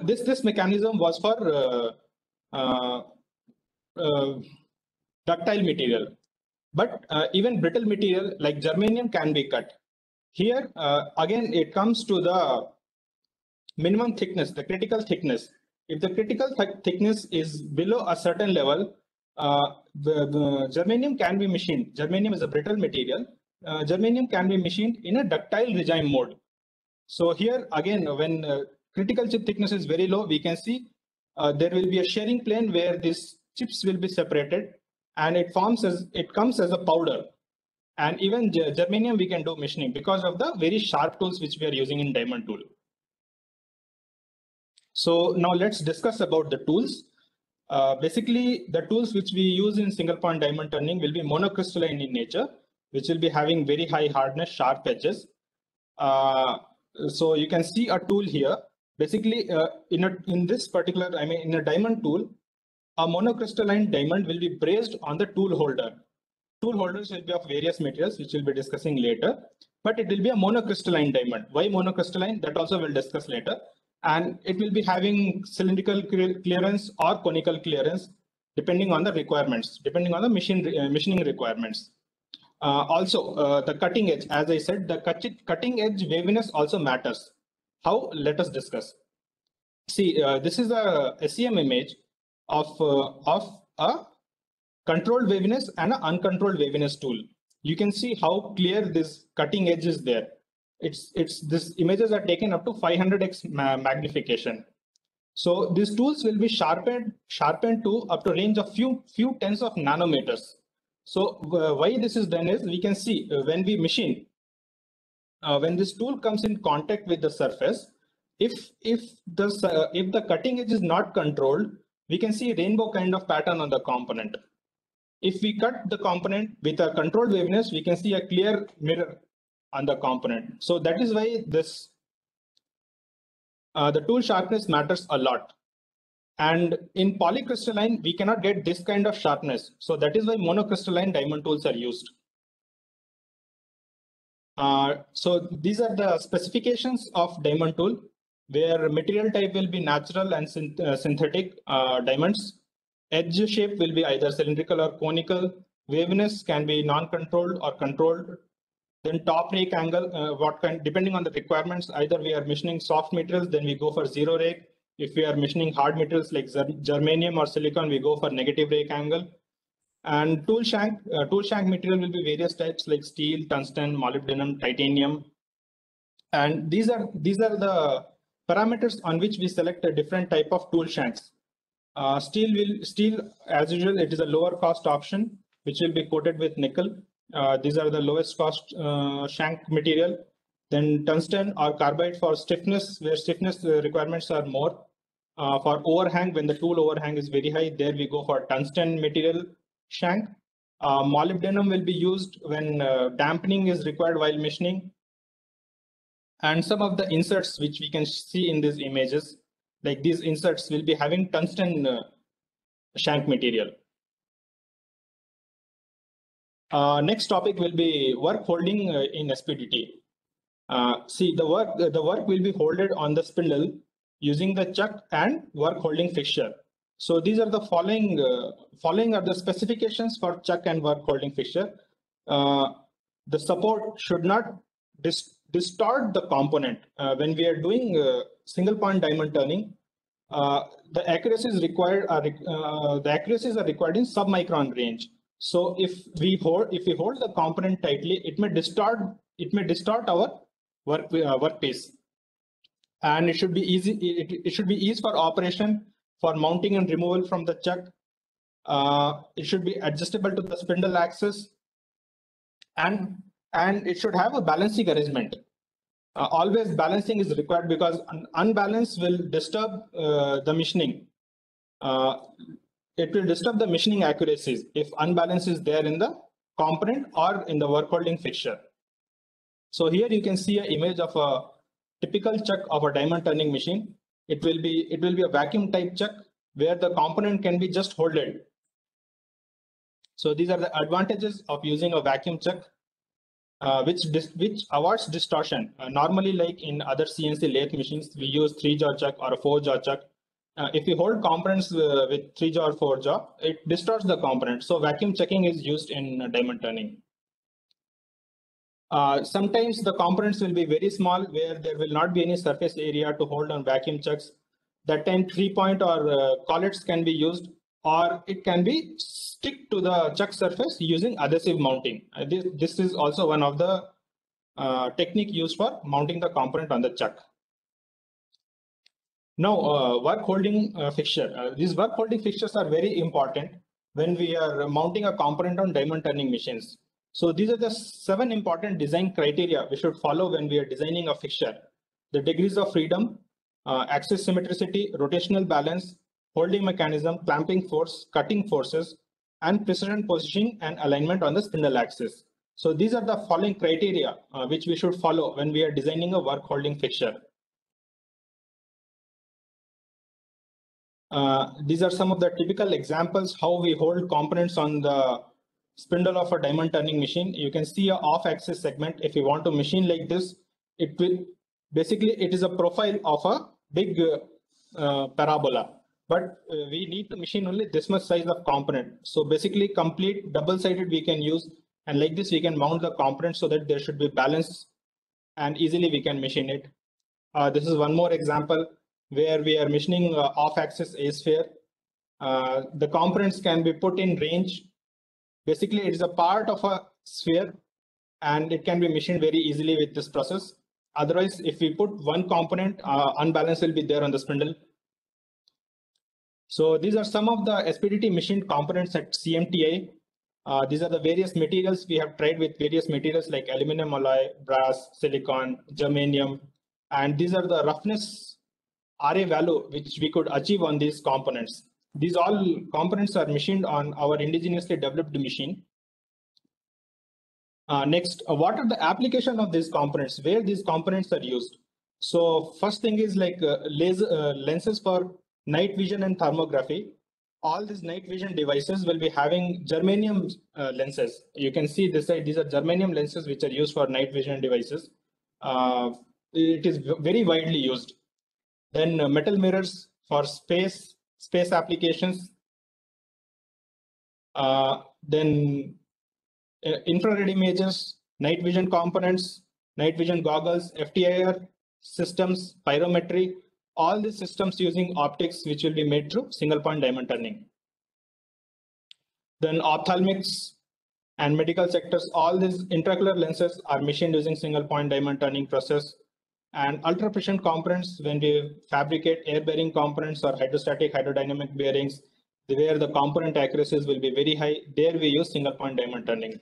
A: This mechanism was for ductile material, but even brittle material like germanium can be cut. Here again it comes to the minimum thickness, the critical thickness. If the critical thickness is below a certain level, the germanium can be machined. Germanium is a brittle material. Germanium can be machined in a ductile regime mode. So here again, when critical chip thickness is very low, we can see there will be a shearing plane where these chips will be separated, and it comes as a powder. And even germanium we can do machining because of the very sharp tools which we are using in diamond tool. So now let's discuss about the tools. Basically, the tools which we use in single point diamond turning will be monocrystalline in nature, which will be having very high hardness, sharp edges. So you can see a tool here. Basically, in this particular, in a diamond tool, a monocrystalline diamond will be braced on the tool holder. Tool holders will be of various materials, which we'll be discussing later, but it will be a monocrystalline diamond. Why monocrystalline? That also we'll discuss later. And it will be having cylindrical clearance or conical clearance, depending on the requirements, depending on the machining requirements. Also, the cutting edge, as I said, the cutting edge waviness also matters. How? Let us discuss. See, this is a SEM image of a controlled waviness and an uncontrolled waviness tool. You can see how clear this cutting edge is there. These images are taken up to 500x magnification. So these tools will be sharpened to up to range of few tens of nanometers. So why this is done is, we can see when we machine, when this tool comes in contact with the surface, if the cutting edge is not controlled, we can see rainbow kind of pattern on the component. If we cut the component with a controlled waviness, we can see a clear mirror on the component. So that is why this the tool sharpness matters a lot. And in polycrystalline, we cannot get this kind of sharpness. So that is why monocrystalline diamond tools are used. So these are the specifications of diamond tool, where material type will be natural and synthetic diamonds. Edge shape will be either cylindrical or conical. Waviness can be non-controlled or controlled. Then top rake angle, depending on the requirements, either we are machining soft materials, then we go for zero rake. If we are machining hard materials like germanium or silicon, we go for negative rake angle. And tool shank material will be various types like steel, tungsten, molybdenum, titanium. And these are the parameters on which we select a different type of tool shanks. Steel, as usual, it is a lower cost option, which will be coated with nickel. These are the lowest cost shank material. Then tungsten or carbide for stiffness, where stiffness requirements are more. For overhang, when the tool overhang is very high, there we go for tungsten material shank. Molybdenum will be used when dampening is required while machining. And some of the inserts which we can see in these images, like these inserts will be having tungsten shank material. Next topic will be work holding in SPDT. See, the work will be holded on the spindle using the chuck and work holding fixture. So these are the following are the specifications for chuck and work holding fixture. The support should not distort the component. When we are doing single point diamond turning, the accuracies required are are required in submicron range. So if we hold the component tightly, it may distort our workpiece, and it should be easy. It should be easy for operation, for mounting and removal from the chuck. It should be adjustable to the spindle axis, and it should have a balancing arrangement. Always balancing is required because an unbalance will disturb the machining. It will disturb the machining accuracies if unbalance is there in the component or in the work holding fixture. So here you can see an image of a typical chuck of a diamond turning machine. It will be a vacuum type chuck where the component can be just holded. So these are the advantages of using a vacuum chuck, which avoids distortion. Normally, like in other CNC lathe machines, we use 3-jaw chuck or a 4-jaw chuck. If we hold components with 3-jaw or 4-jaw, it distorts the component. So vacuum chucking is used in diamond turning. Sometimes the components will be very small where there will not be any surface area to hold on vacuum chucks. That time 3-point or collets can be used, or it can be stick to the chuck surface using adhesive mounting. This is also one of the technique used for mounting the component on the chuck. Now, work holding fixture. These work holding fixtures are very important when we are mounting a component on diamond turning machines. So these are the 7 important design criteria we should follow when we are designing a fixture: the degrees of freedom, axis symmetricity, rotational balance, holding mechanism, clamping force, cutting forces, and precision positioning and alignment on the spindle axis. So these are the following criteria which we should follow when we are designing a work holding fixture. These are some of the typical examples how we hold components on the spindle of a diamond turning machine. You can see a off-axis segment. If you want to machine like this, it is a profile of a big parabola, but we need to machine only this much size of component. So basically complete double-sided we can use, and like this we can mount the component so that there should be balance and easily we can machine it. This is one more example where we are machining off-axis A-sphere. The components can be put in range. Basically, it is a part of a sphere and it can be machined very easily with this process. Otherwise, if we put one component, unbalance will be there on the spindle. So these are some of the SPDT machined components at CMTI. These are the various materials. We have tried with various materials like aluminum alloy, brass, silicon, germanium, and these are the roughness RA value which we could achieve on these components. These all components are machined on our indigenously developed machine. Next, what are the application of these components, where these components are used? So first thing is like laser lenses for night vision and thermography. All these night vision devices will be having germanium lenses. You can see this side, these are germanium lenses which are used for night vision devices. It is very widely used. Then metal mirrors for space applications. Then infrared images, night vision components, night vision goggles, FTIR systems, pyrometry, all these systems using optics which will be made through single point diamond turning. Then ophthalmics and medical sectors, all these intraocular lenses are machined using single point diamond turning process. And ultra precision components, when we fabricate air bearing components or hydrostatic hydrodynamic bearings, where the component accuracies will be very high, there we use single point diamond turning.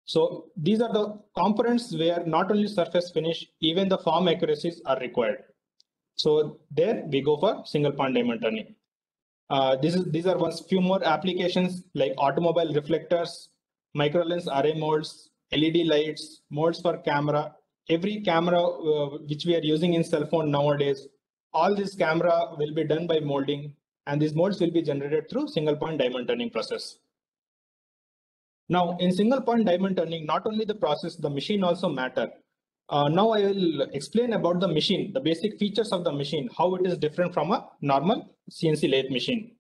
A: So these are the components where not only surface finish, even the form accuracies are required. So there we go for single point diamond turning. These are few more applications like automobile reflectors, microlens array molds, LED lights, molds for camera. Every camera which we are using in cell phone nowadays, all this camera will be done by molding, and these molds will be generated through single point diamond turning process. Now, in single point diamond turning, not only the process, the machine also matter. Now I will explain about the machine, the basic features of the machine, how it is different from a normal CNC lathe machine.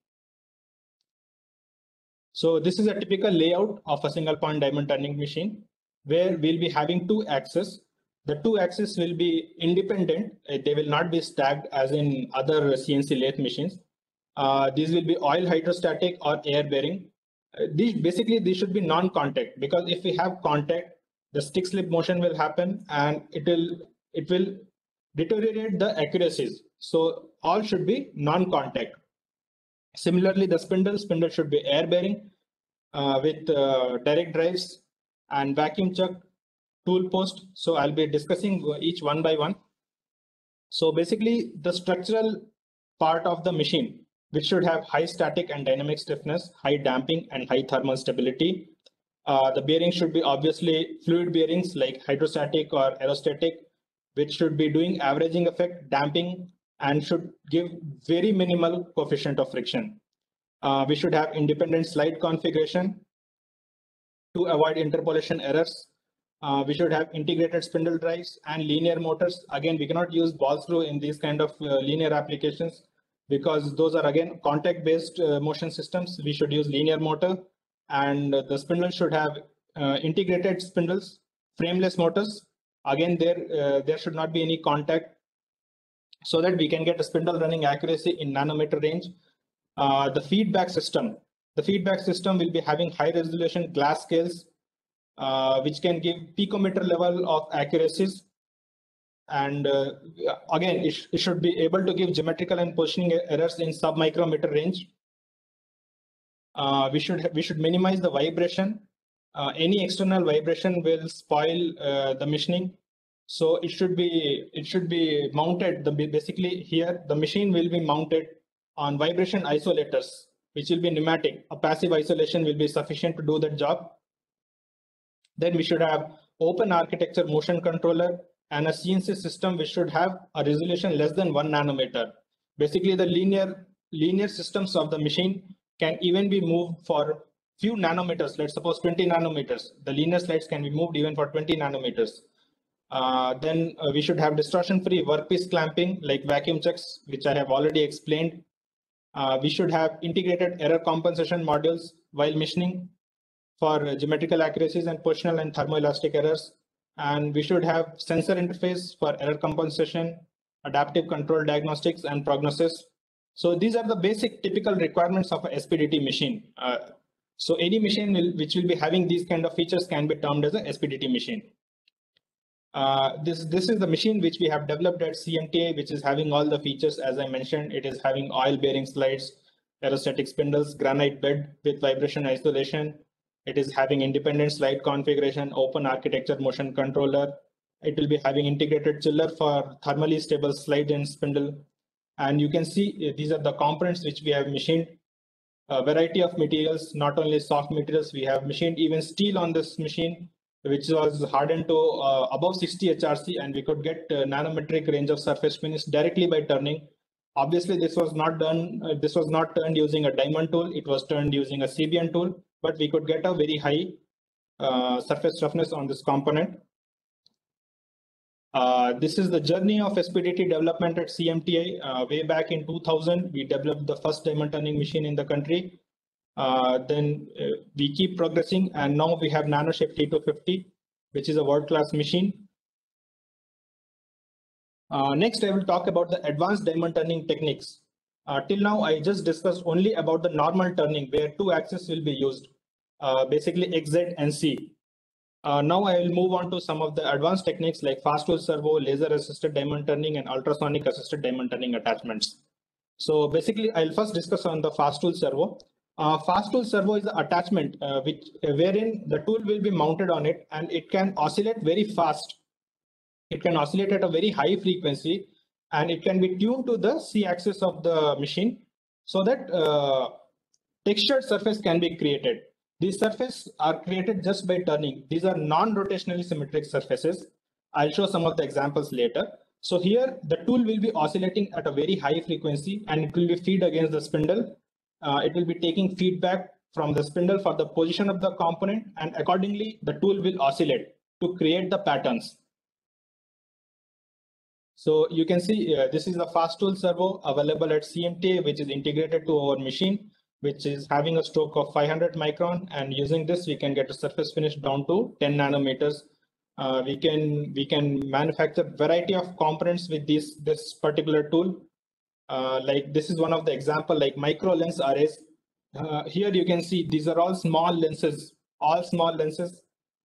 A: So this is a typical layout of a single point diamond turning machine, where we'll be having two axes. The two axes will be independent. They will not be stacked as in other CNC lathe machines. These will be oil hydrostatic or air bearing. These should be non-contact, because if we have contact, the stick slip motion will happen and it will deteriorate the accuracies. So all should be non-contact. Similarly, the spindle should be air bearing with direct drives and vacuum chuck, tool post. So I'll be discussing each one by one. So basically, the structural part of the machine, which should have high static and dynamic stiffness, high damping and high thermal stability. The bearings should be obviously fluid bearings like hydrostatic or aerostatic, which should be doing averaging effect, damping, and should give very minimal coefficient of friction. We should have independent slide configuration to avoid interpolation errors. We should have integrated spindle drives and linear motors. Again, we cannot use ball screw in these kind of linear applications, because those are again contact-based motion systems. We should use linear motor, and the spindle should have integrated spindles, frameless motors. Again, there should not be any contact, so that we can get a spindle running accuracy in nanometer range. The feedback system will be having high resolution glass scales, which can give picometer level of accuracies. And again, it should be able to give geometrical and positioning errors in sub-micrometer range. We should minimize the vibration. Any external vibration will spoil the machining. So it should be mounted. Basically here the machine will be mounted on vibration isolators, which will be pneumatic. A passive isolation will be sufficient to do that job. Then we should have open architecture motion controller and a CNC system which should have a resolution less than 1 nanometer. Basically, the linear systems of the machine can even be moved for few nanometers. Let's suppose 20 nanometers. The linear slides can be moved even for 20 nanometers. Then we should have distortion-free workpiece clamping like vacuum chucks, which I have already explained. We should have integrated error compensation modules while machining for geometrical accuracies and positional and thermoelastic errors. And we should have sensor interface for error compensation, adaptive control diagnostics, and prognosis. So these are the basic typical requirements of a SPDT machine. So any machine which will be having these kind of features can be termed as a SPDT machine. This is the machine which we have developed at CMTA, which is having all the features as I mentioned. It is having oil bearing slides, aerostatic spindles, granite bed with vibration isolation. It is having independent slide configuration, open architecture motion controller. It will be having integrated chiller for thermally stable slide and spindle. And you can see these are the components which we have machined. A variety of materials, not only soft materials, we have machined even steel on this machine, which was hardened to above 60 HRC, and we could get nanometric range of surface finish directly by turning. Obviously, this was not turned using a diamond tool. It was turned using a CBN tool, but we could get a very high surface roughness on this component. This is the journey of SPDT development at CMTI. Way back in 2000, we developed the first diamond turning machine in the country. Then we keep progressing, and now we have NanoShape T250, which is a world-class machine. Next, I will talk about the advanced diamond turning techniques. Till now, I just discussed only about the normal turning, where two axes will be used, basically X, Z, and C. Now I will move on to some of the advanced techniques like fast tool servo, laser assisted diamond turning, and ultrasonic assisted diamond turning attachments. So basically, I'll first discuss on the fast tool servo. Fast tool servo is the attachment wherein the tool will be mounted on it, and it can oscillate very fast. It can oscillate at a very high frequency, and it can be tuned to the C axis of the machine so that textured surface can be created. These surfaces are created just by turning. These are non-rotationally symmetric surfaces. I'll show some of the examples later. So here the tool will be oscillating at a very high frequency and it will be feed against the spindle. It will be taking feedback from the spindle for the position of the component, and accordingly the tool will oscillate to create the patterns. So you can see this is the fast tool servo available at CMTA, which is integrated to our machine, which is having a stroke of 500 micron, and using this we can get a surface finish down to 10 nanometers. We can manufacture variety of components with this particular tool. Like this is one of the example, like micro lens arrays. Here you can see these are all small lenses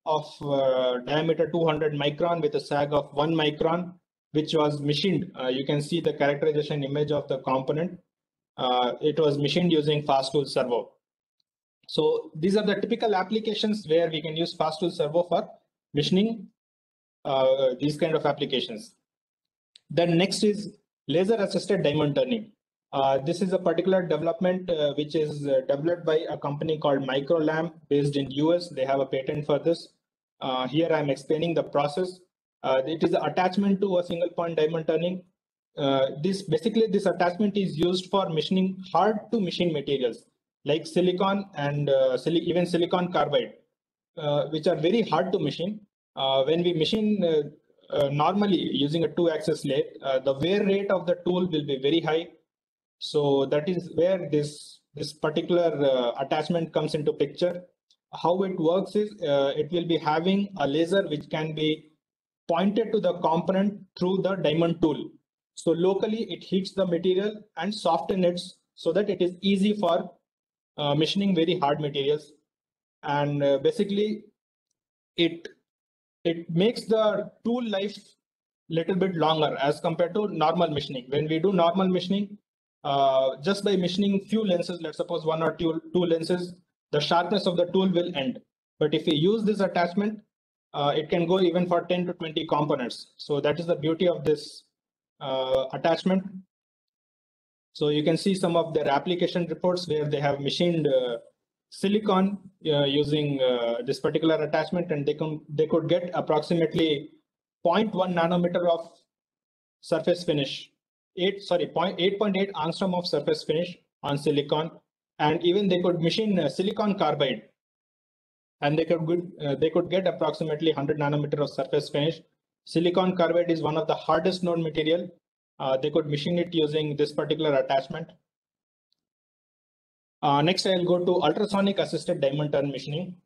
A: of diameter 200 micron with a sag of 1 micron, which was machined. You can see the characterization image of the component. It was machined using fast tool servo. So these are the typical applications where we can use fast tool servo for machining these kind of applications. Then next is laser assisted diamond turning. This is a particular development which is developed by a company called Microlam based in US. They have a patent for this. Here I'm explaining the process. It is an attachment to a single point diamond turning. This attachment is used for machining hard to machine materials like silicon and even silicon carbide, which are very hard to machine. When we machine normally using a 2-axis lathe, the wear rate of the tool will be very high. So that is where this particular attachment comes into picture. How it works is it will be having a laser which can be pointed to the component through the diamond tool. So locally it heats the material and softens it so that it is easy for machining very hard materials. And basically it makes the tool life little bit longer as compared to normal machining. When we do normal machining, just by machining few lenses, let's suppose 1 or 2 lenses, the sharpness of the tool will end. But if we use this attachment, it can go even for 10 to 20 components. So that is the beauty of this attachment. So you can see some of their application reports where they have machined silicon using this particular attachment, and they could get approximately 0.1 nanometer of surface finish, 8.8 angstrom of surface finish on silicon, and even they could machine silicon carbide, and they could get approximately 100 nanometer of surface finish. Silicon carbide is one of the hardest known material. They could machine it using this particular attachment. Next, I'll go to ultrasonic assisted diamond turn machining.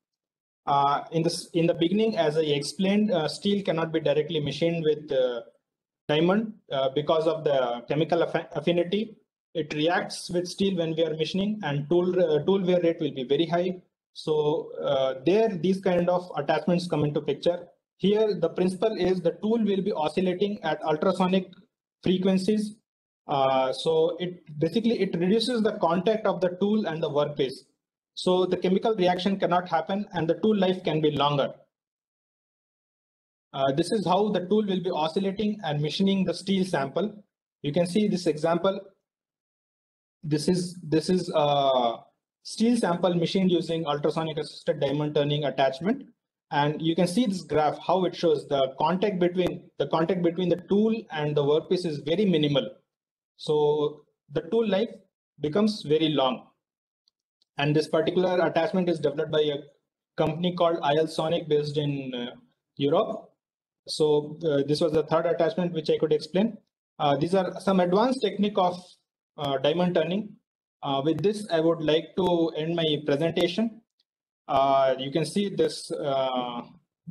A: In the beginning, as I explained, steel cannot be directly machined with diamond because of the chemical affinity. It reacts with steel when we are machining, and tool wear rate will be very high. So these kind of attachments come into picture. Here, the principle is the tool will be oscillating at ultrasonic frequencies. So it reduces the contact of the tool and the workpiece. So the chemical reaction cannot happen and the tool life can be longer. This is how the tool will be oscillating and machining the steel sample. You can see this example. This is a steel sample machined using ultrasonic assisted diamond turning attachment. And you can see this graph, how it shows the contact between the tool and the workpiece is very minimal. So the tool life becomes very long. And this particular attachment is developed by a company called IL Sonic based in Europe. So this was the third attachment which I could explain. These are some advanced technique of diamond turning. With this, I would like to end my presentation. You can see this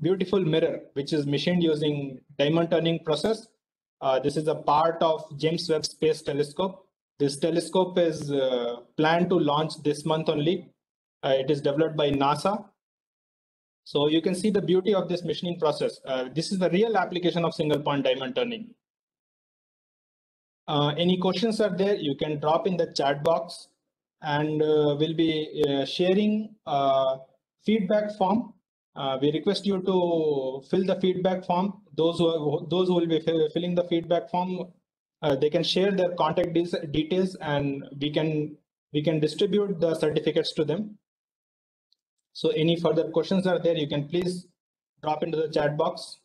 A: beautiful mirror, which is machined using diamond turning process. This is a part of James Webb Space Telescope. This telescope is planned to launch this month only. It is developed by NASA. So you can see the beauty of this machining process. This is the real application of single point diamond turning. Any questions are there, you can drop in the chat box, and we'll be sharing feedback form. We request you to fill the feedback form. Those who will be filling the feedback form, they can share their contact details, and we can distribute the certificates to them. So any further questions are there, you can please drop into the chat box.